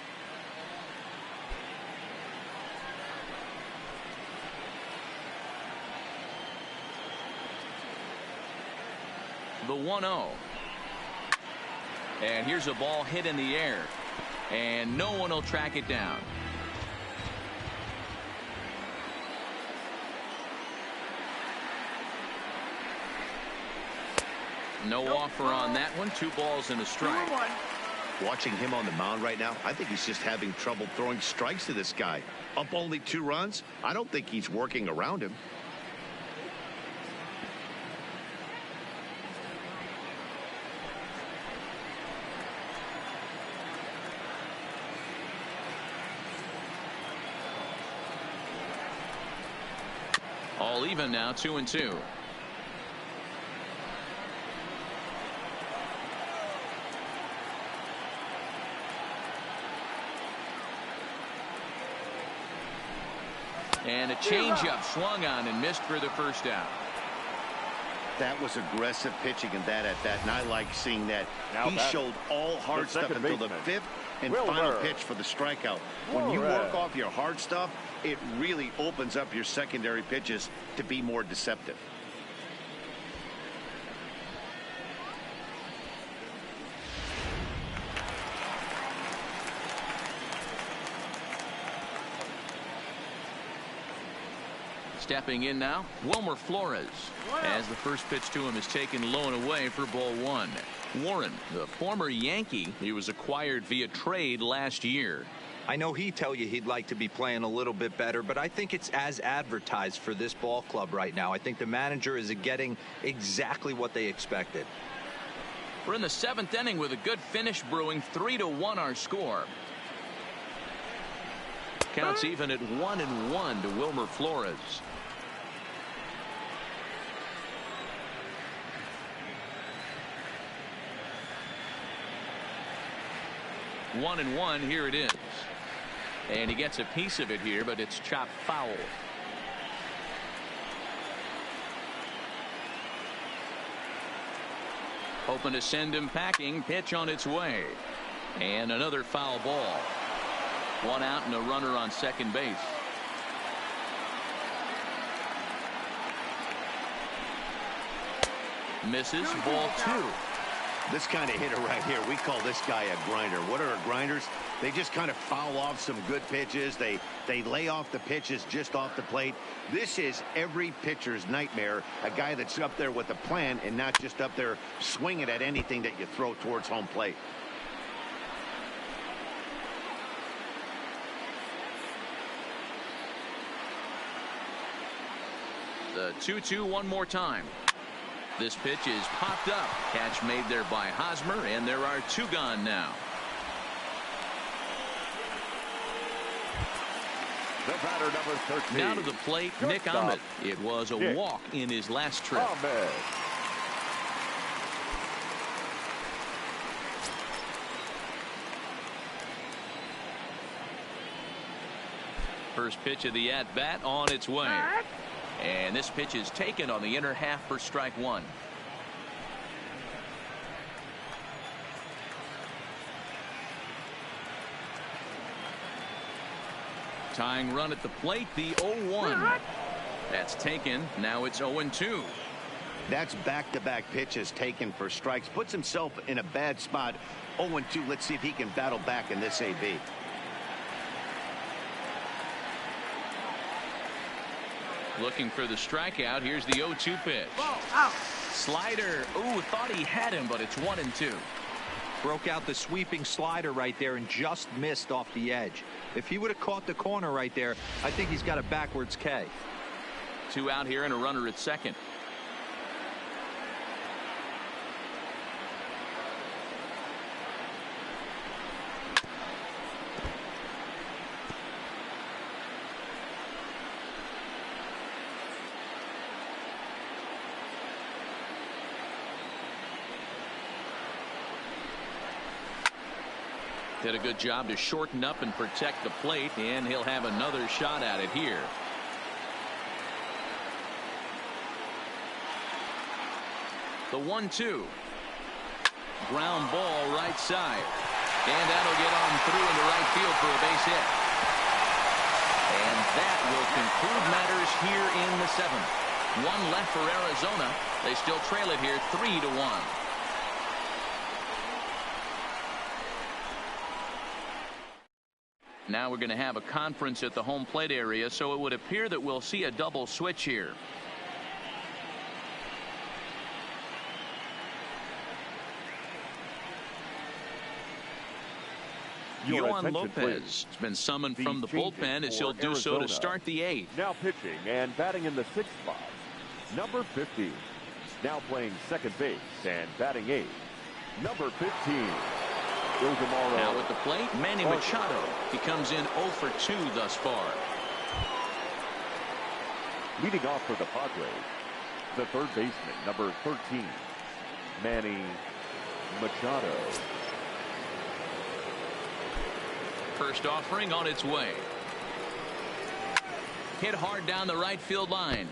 The 1-0. And here's a ball hit in the air. And no one will track it down. No offer on that one. 2 balls and a strike. Watching him on the mound right now, I think he's just having trouble throwing strikes to this guy. Up only 2 runs. I don't think he's working around him. All even now, 2-2. And a changeup swung on and missed for the first out. That was aggressive pitching in that at bat, and I like seeing that. He showed all hard stuff until the 5th and final pitch for the strikeout. When you work off your hard stuff, it really opens up your secondary pitches to be more deceptive. Stepping in now, Wilmer Flores, as the first pitch to him is taken low and away for ball 1. Warren, the former Yankee, he was acquired via trade last year. I know he'd tell you he'd like to be playing a little bit better, but I think it's as advertised for this ball club right now. I think the manager is getting exactly what they expected. We're in the 7th inning with a good finish brewing. 3-1 our score. Counts even at 1-1 to Wilmer Flores. One and 1, here it is. And he gets a piece of it here, but it's chopped foul. Hoping to send him packing. Pitch on its way. And another foul ball. 1 out and a runner on second base. Misses. Ball 2. This kind of hitter right here, we call this guy a grinder. What are grinders? They just kind of foul off some good pitches. They lay off the pitches just off the plate. This is every pitcher's nightmare. A guy that's up there with a plan and not just up there swinging at anything that you throw towards home plate. The 2-2 one more time. This pitch is popped up. Catch made there by Hosmer, and there are 2 gone now. The batter, number 13. Now to the plate, Nick Ahmed. It was a walk in his last trip. Ahmed. First pitch of the at-bat on its way. And this pitch is taken on the inner half for strike 1. Tying run at the plate, the 0-1. That's taken. Now it's 0-2. That's back-to-back pitches taken for strikes. Puts himself in a bad spot. 0-2. Let's see if he can battle back in this AB. Looking for the strikeout. Here's the 0-2 pitch. Slider. Ooh, thought he had him, but it's 1-2. Broke out the sweeping slider right there and just missed off the edge. If he would have caught the corner right there, I think he's got a backwards K. 2 out here and a runner at second. Did a good job to shorten up and protect the plate, and he'll have another shot at it here. The 1-2. Ground ball right side. And that'll get on through into right field for a base hit. And that will conclude matters here in the 7th. 1 left for Arizona. They still trail it here 3-1. Now we're going to have a conference at the home plate area, so it would appear that we'll see a double switch here. Yohan Lopez has been summoned from the bullpen as he'll do so to start the 8th. Now pitching and batting in the 6th spot, number 50. Now playing second base and batting 8th, number 15. Now at the plate, Manny Machado. He comes in 0 for 2 thus far. Leading off for the Padres, the third baseman, number 13, Manny Machado. First offering on its way. Hit hard down the right field line.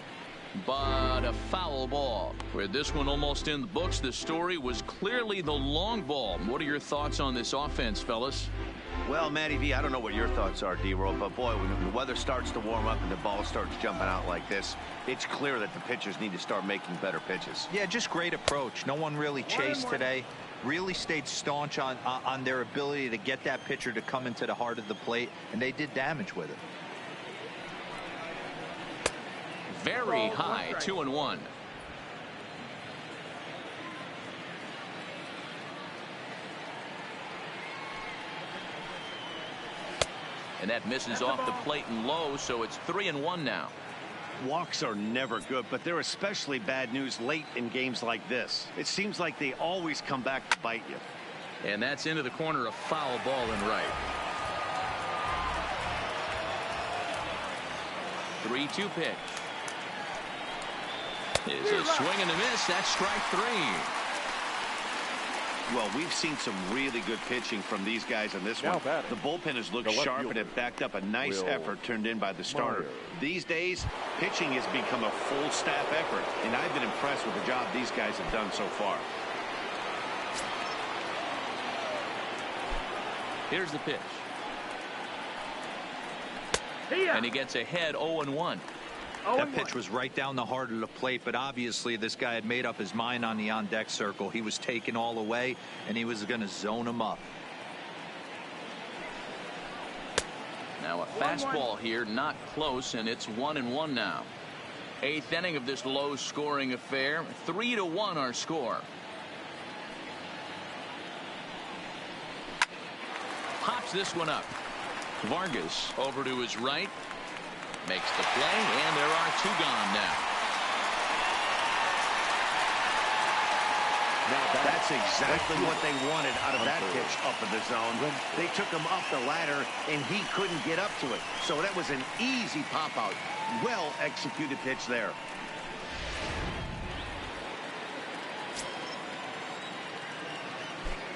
But a foul ball. With this one almost in the books, the story was clearly the long ball. What are your thoughts on this offense, fellas? Well, Matty V, I don't know what your thoughts are, D-Roll, but boy, when the weather starts to warm up and the ball starts jumping out like this, it's clear that the pitchers need to start making better pitches. Yeah, just great approach. No one really chased today. Really stayed staunch on their ability to get that pitcher to come into the heart of the plate, and they did damage with it. Very high, 2-1. And that misses off the plate and low, so it's 3-1 now. Walks are never good, but they're especially bad news late in games like this. It seems like they always come back to bite you. And that's into the corner, a foul ball and right. 3-2 pitch. Is a swing and a miss. That's strike 3. Well, we've seen some really good pitching from these guys in this one. The bullpen has looked sharp and it backed up a nice effort turned in by the starter. These days, pitching has become a full staff effort, and I've been impressed with the job these guys have done so far. Here's the pitch. And he gets ahead 0-1. That pitch was right down the heart of the plate, but obviously this guy had made up his mind on the on-deck circle. He was taken all the way, and he was going to zone him up. Now a fastball here, not close, and it's 1-1 now. 8th inning of this low-scoring affair. 3-1 our score. Pops this one up. Vargas over to his right. Makes the play, and there are 2 gone now. That's exactly what they wanted out of that pitch up in the zone. They took him up the ladder, and he couldn't get up to it. So that was an easy pop-out. Well-executed pitch there.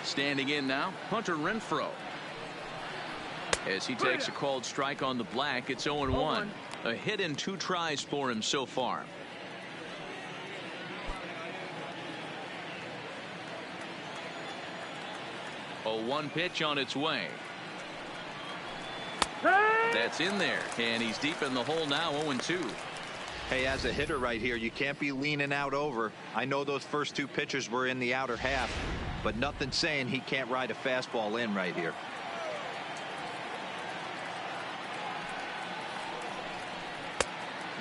Standing in now, Hunter Renfroe. As he takes a called strike on the black, it's 0-1. A hit in 2 tries for him so far. A 1 pitch on its way. That's in there, and he's deep in the hole now, 0-2. Hey, as a hitter right here, you can't be leaning out over. I know those first 2 pitches were in the outer half, but nothing saying he can't ride a fastball in right here.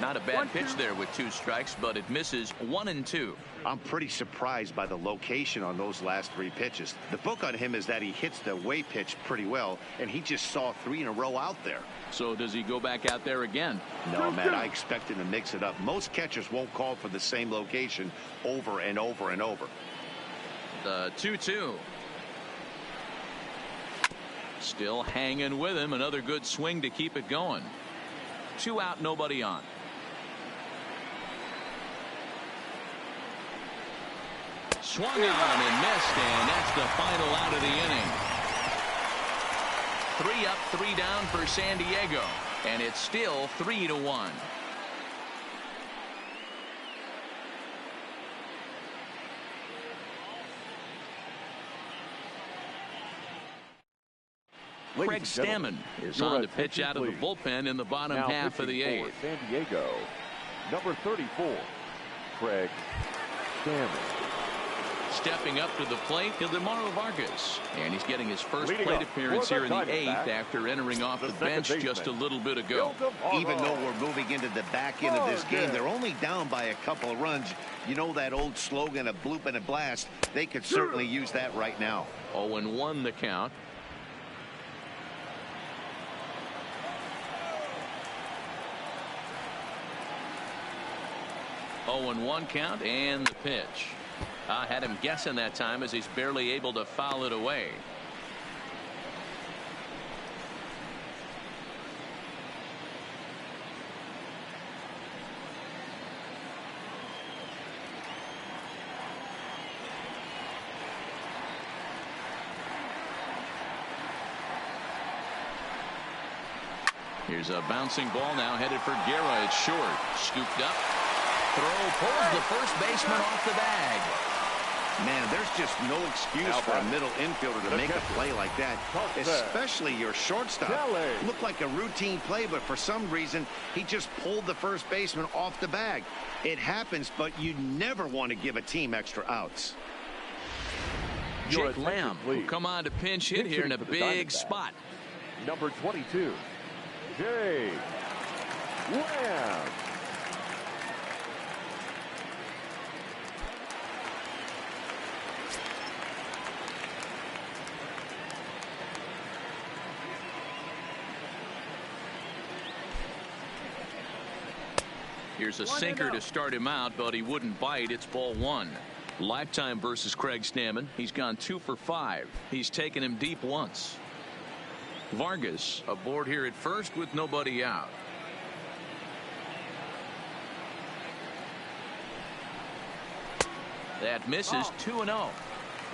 Not a bad pitch there with 2 strikes, but it misses 1-2. I'm pretty surprised by the location on those last 3 pitches. The book on him is that he hits the away pitch pretty well, and he just saw 3 in a row out there. So does he go back out there again? No, man, I expect him to mix it up. Most catchers won't call for the same location over and over and over. The 2-2. Still hanging with him. Another good swing to keep it going. 2 out, nobody on. Swung on and missed, and that's the final out of the inning. 3 up, 3 down for San Diego, and it's still 3-1. Craig Stammen is on to pitch out of the bullpen in the bottom half of the 8th. San Diego, number 34, Craig Stammen. Stepping up to the plate, Ildemaro Vargas. And he's getting his first plate appearance here in the 8th after entering off the bench just a little bit ago. Even though we're moving into the back end of this game, they're only down by a couple of runs. You know that old slogan, a bloop and a blast? They could certainly use that right now. 0-1 the count. (0-1) count, and the pitch. I had him guessing that time as he's barely able to foul it away. Here's a bouncing ball now headed for Guerra. It's short. Scooped up. Throw pulls the first baseman off the bag. Man, there's just no excuse for a middle infielder to make a play like that, especially your shortstop. Looked like a routine play, but for some reason, he just pulled the first baseman off the bag. It happens, but you never want to give a team extra outs. Jake Lamb will come on to pinch hit here in a big spot. Number 22, Jake Lamb. Here's a sinker to start him out, but he wouldn't bite. It's ball 1. Lifetime versus Craig Stammen. He's gone 2 for 5. He's taken him deep once. Vargas aboard here at first with nobody out. That misses. 2-0.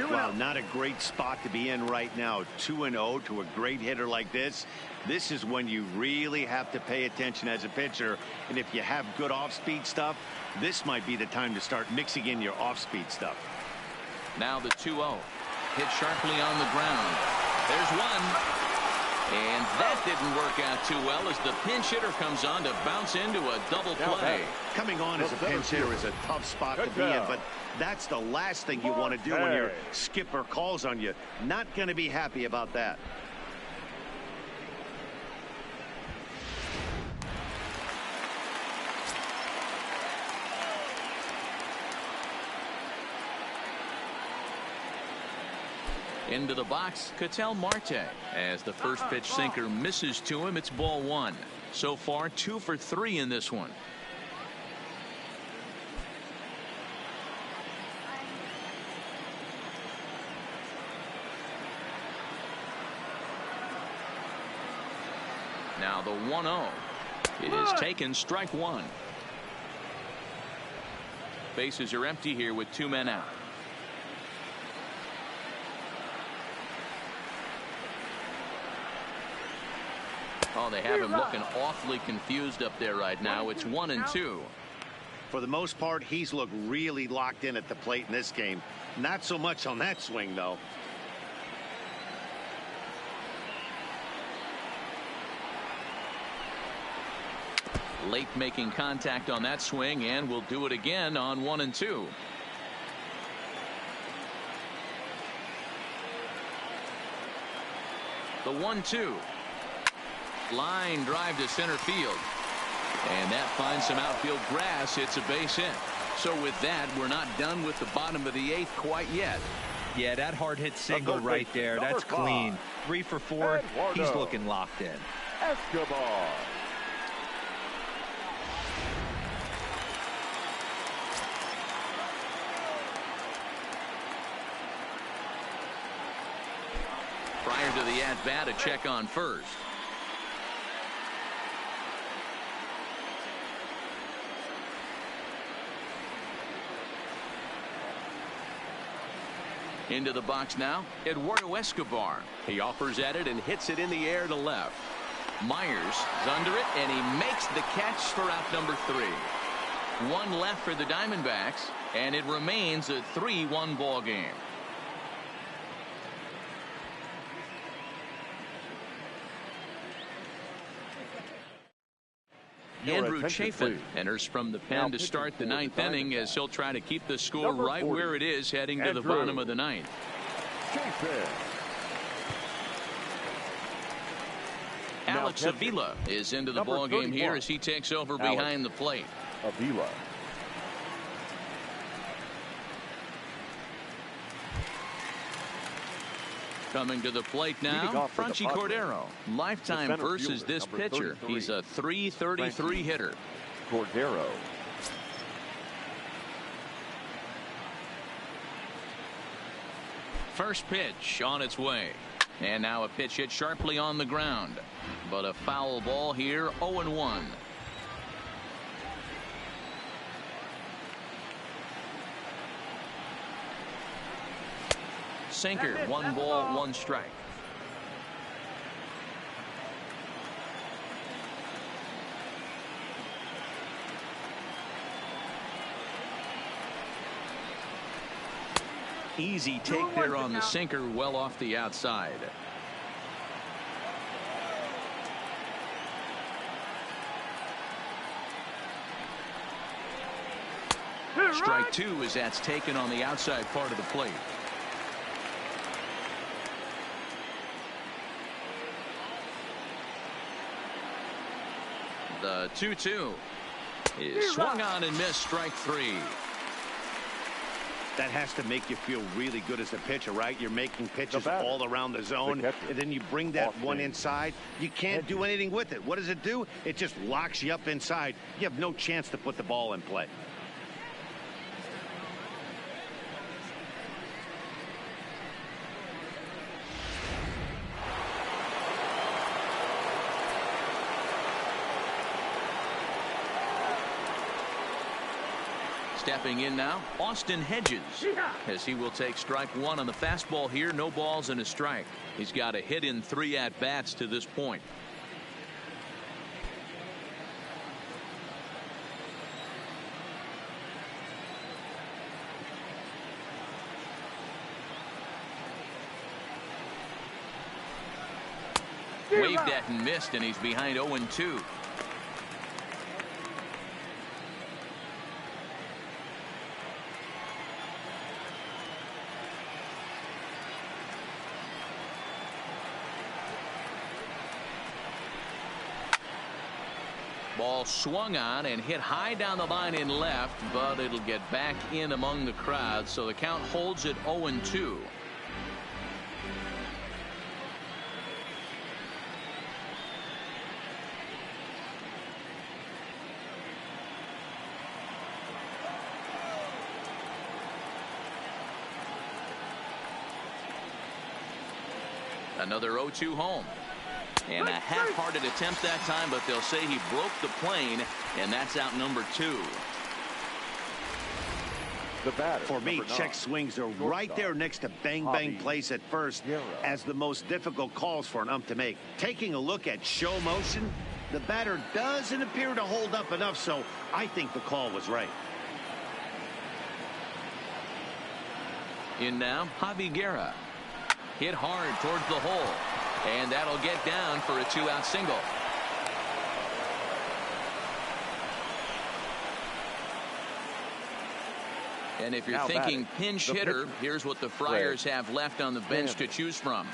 Wow, not a great spot to be in right now. 2-0 to a great hitter like this. This is when you really have to pay attention as a pitcher. And if you have good off-speed stuff, this might be the time to start mixing in your off-speed stuff. Now the 2-0. Hit sharply on the ground. There's one. And that didn't work out too well as the pinch hitter comes on to bounce into a double play. Coming on as a pinch hitter is a tough spot to be in, but that's the last thing you want to do when your skipper calls on you. Not going to be happy about that. Into the box, Ketel Marte. As the first pitch sinker misses to him, it's ball 1. So far, 2 for 3 in this one. the 1-0. It is taken, strike one. Bases are empty here with 2 men out. Oh, they have him looking awfully confused up there right now. It's 1-2. For the most part, he's looked really locked in at the plate in this game. Not so much on that swing, though. Late making contact on that swing, and will do it again on 1-2. The 1-2. Line drive to center field. And that finds some outfield grass. It's a base hit. So with that, we're not done with the bottom of the 8th quite yet. Yeah, that hard hit single right there. That's clean. 3 for 4. He's looking locked in. Escobar. Prior to the at-bat, a check on first. Into the box now, Eduardo Escobar. He offers at it and hits it in the air to left. Myers is under it, and he makes the catch for out number 3. 1 left for the Diamondbacks, and it remains a 3-1 ball game. Andrew Chafin enters from the pen to start the 9th inning, as he'll try to keep the score right where it is heading to the bottom of the 9th. Alex Avila is into the ball game here as he takes over behind the plate. Avila. Coming to the plate now, Franchy Cordero. Lifetime versus this pitcher. He's a .333 hitter. Cordero. First pitch on its way. And now a pitch hit sharply on the ground. But a foul ball here, 0-1. Sinker, 1 ball, 1 strike. Easy take there on the sinker, well off the outside. Strike 2 as that's taken on the outside part of the plate. The 2-2 is swung on and missed, strike 3. That has to make you feel really good as a pitcher, right? You're making pitches all around the zone, and then you bring that one inside. You can't do anything with it. What does it do? It just locks you up inside. You have no chance to put the ball in play. Stepping in now, Austin Hedges, as he will take strike 1 on the fastball here. No balls and a strike. He's got a hit in 3 at-bats to this point. Waved at and missed, and he's behind 0-2. Ball swung on and hit high down the line in left, but it'll get back in among the crowd, so the count holds at 0-2. Another 0-2 home. And a half-hearted attempt that time, but they'll say he broke the plane, and that's out number 2. The batter, for me, check swings are right there next to bang plays at first as the most difficult calls for an ump to make. Taking a look at show motion, the batter doesn't appear to hold up enough, so I think the call was right. In now, Javi Guerra. Hit hard towards the hole, and that'll get down for a 2-out single. And if you're Now thinking batting, pinch the hitter, pitcher. here's what the Friars have left on the bench to choose from.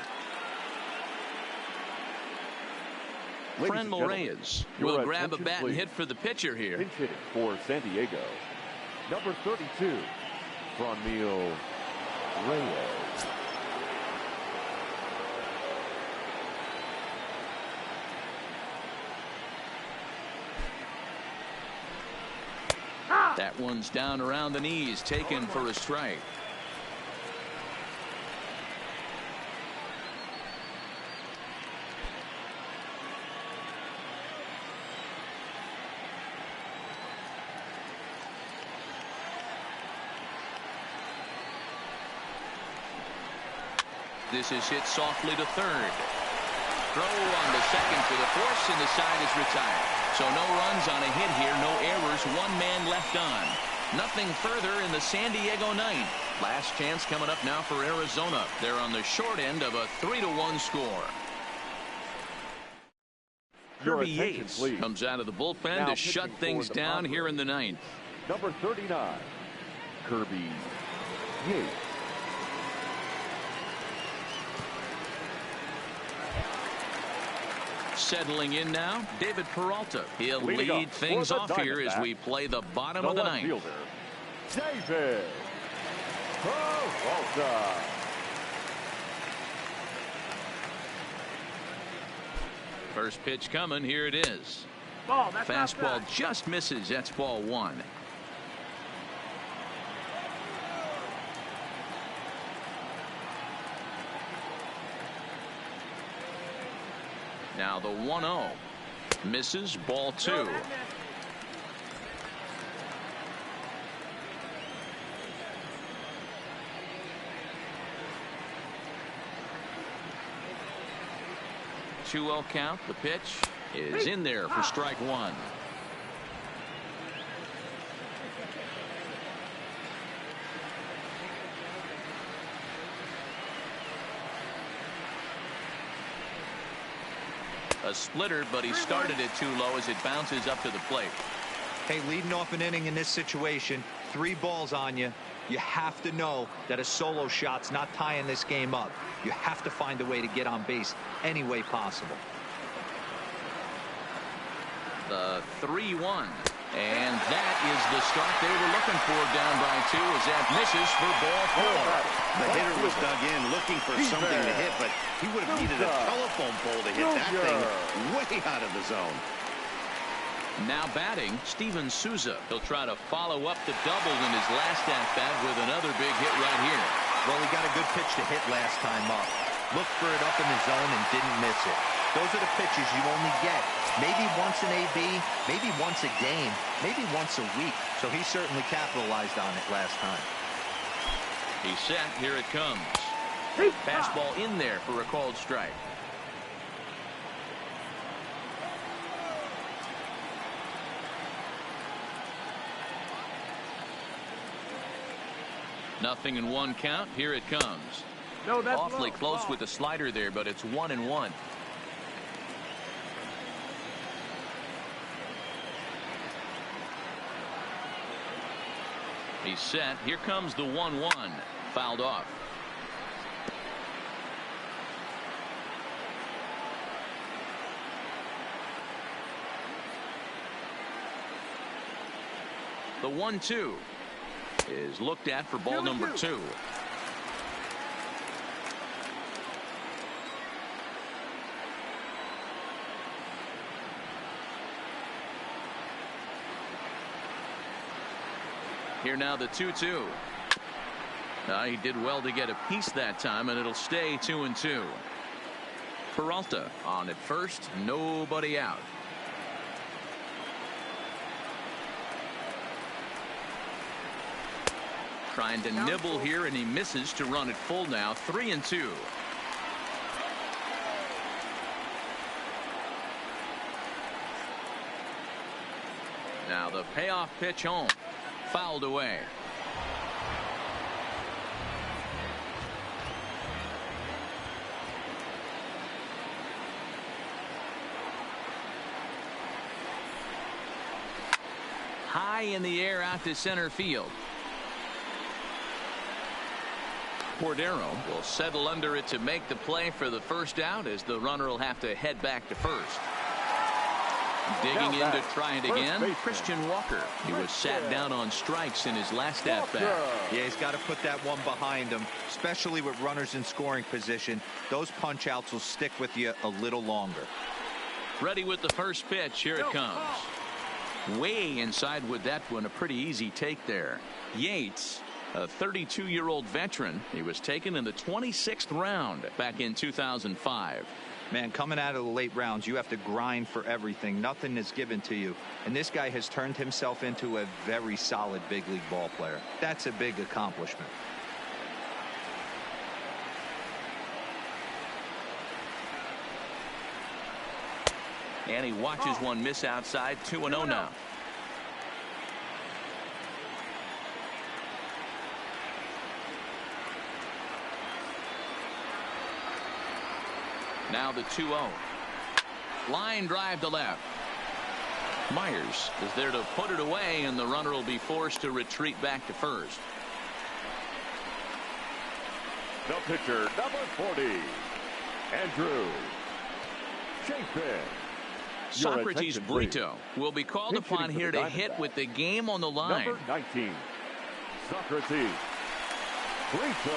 Franmil Reyes will grab a bat and hit for the pitcher here. Pinch hitting for San Diego. Number 32, Franmil Reyes. That one's down around the knees, taken for a strike. This is hit softly to third. Throw on the second for the force, and the side is retired. So no runs on a hit here, no errors, 1 man left on. Nothing further in the San Diego ninth. Last chance coming up now for Arizona. They're on the short end of a 3-1 score. Kirby Yates comes out of the bullpen Now to shut things down here in the ninth. Number 39, Kirby Yates. Settling in now, David Peralta. He'll lead things off here as we play the bottom of the ninth. David Peralta. First pitch coming. Here it is. Ball, that's Fastball outside. just misses. That's ball 1. Now the 1-0 misses, ball 2. Two-0 count. The pitch is in there for strike 1. A splitter, but he started it too low as it bounces up to the plate. Hey, leading off an inning in this situation, 3 balls on you. You have to know that a solo shot's not tying this game up. You have to find a way to get on base any way possible. The 3-1. And that is the start they were looking for down by 2 as that misses for ball 4. The hitter was dug in looking for something to hit, but he would have needed a telephone pole to hit that thing way out of the zone. Now batting, Steven Souza. He'll try to follow up the double in his last at-bat with another big hit right here. Well, he got a good pitch to hit last time up. Looked for it up in the zone and didn't miss it. Those are the pitches you only get maybe once an AB, maybe once a game, maybe once a week. So he certainly capitalized on it last time. He's set. Here it comes. Fastball in there for a called strike. Nothing in 1 count. Here it comes. No, that's awfully low. close Ball. with the slider there, but it's 1-1. He's set. Here comes the 1-1. Fouled off. The 1-2 is looked at for ball number 2. Here now the 2-2. He did well to get a piece that time, and it'll stay 2-2. Peralta on at first, nobody out. Trying to nibble here, and he misses to run it full now. 3-2. Now the payoff pitch home. Fouled away. High in the air out to center field. Cordero will settle under it to make the play for the first out, as the runner will have to head back to first. Digging in to try it again, Christian Walker. He was sat down on strikes in his last at-bat. Yeah, he's got to put that one behind him, especially with runners in scoring position. Those punch-outs will stick with you a little longer. Ready with the first pitch. Here it comes. Way inside with that one. A pretty easy take there. Yates, a 32-year-old veteran. He was taken in the 26th round back in 2005. Man, coming out of the late rounds, you have to grind for everything. Nothing is given to you. And this guy has turned himself into a very solid big league ball player. That's a big accomplishment. And he watches one miss outside. 2-0 now. Now the 2-0. Line drive to left. Myers is there to put it away, and the runner will be forced to retreat back to first. The pitcher, number 40, Andrew Chafin. Socrates Brito will be called upon here to hit with the game on the line. Number 19, Socrates Brito.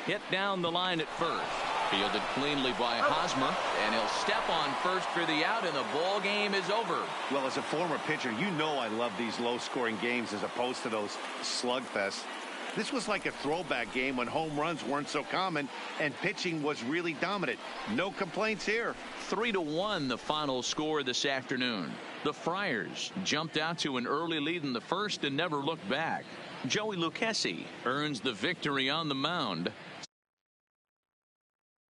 Hit down the line at first. Fielded cleanly by Hosmer, and he'll step on first for the out, and the ball game is over. Well, as a former pitcher, you know I love these low-scoring games as opposed to those slugfests. This was like a throwback game when home runs weren't so common and pitching was really dominant. No complaints here. 3-1 the final score this afternoon. The Friars jumped out to an early lead in the first and never looked back. Joey Lucchesi earns the victory on the mound.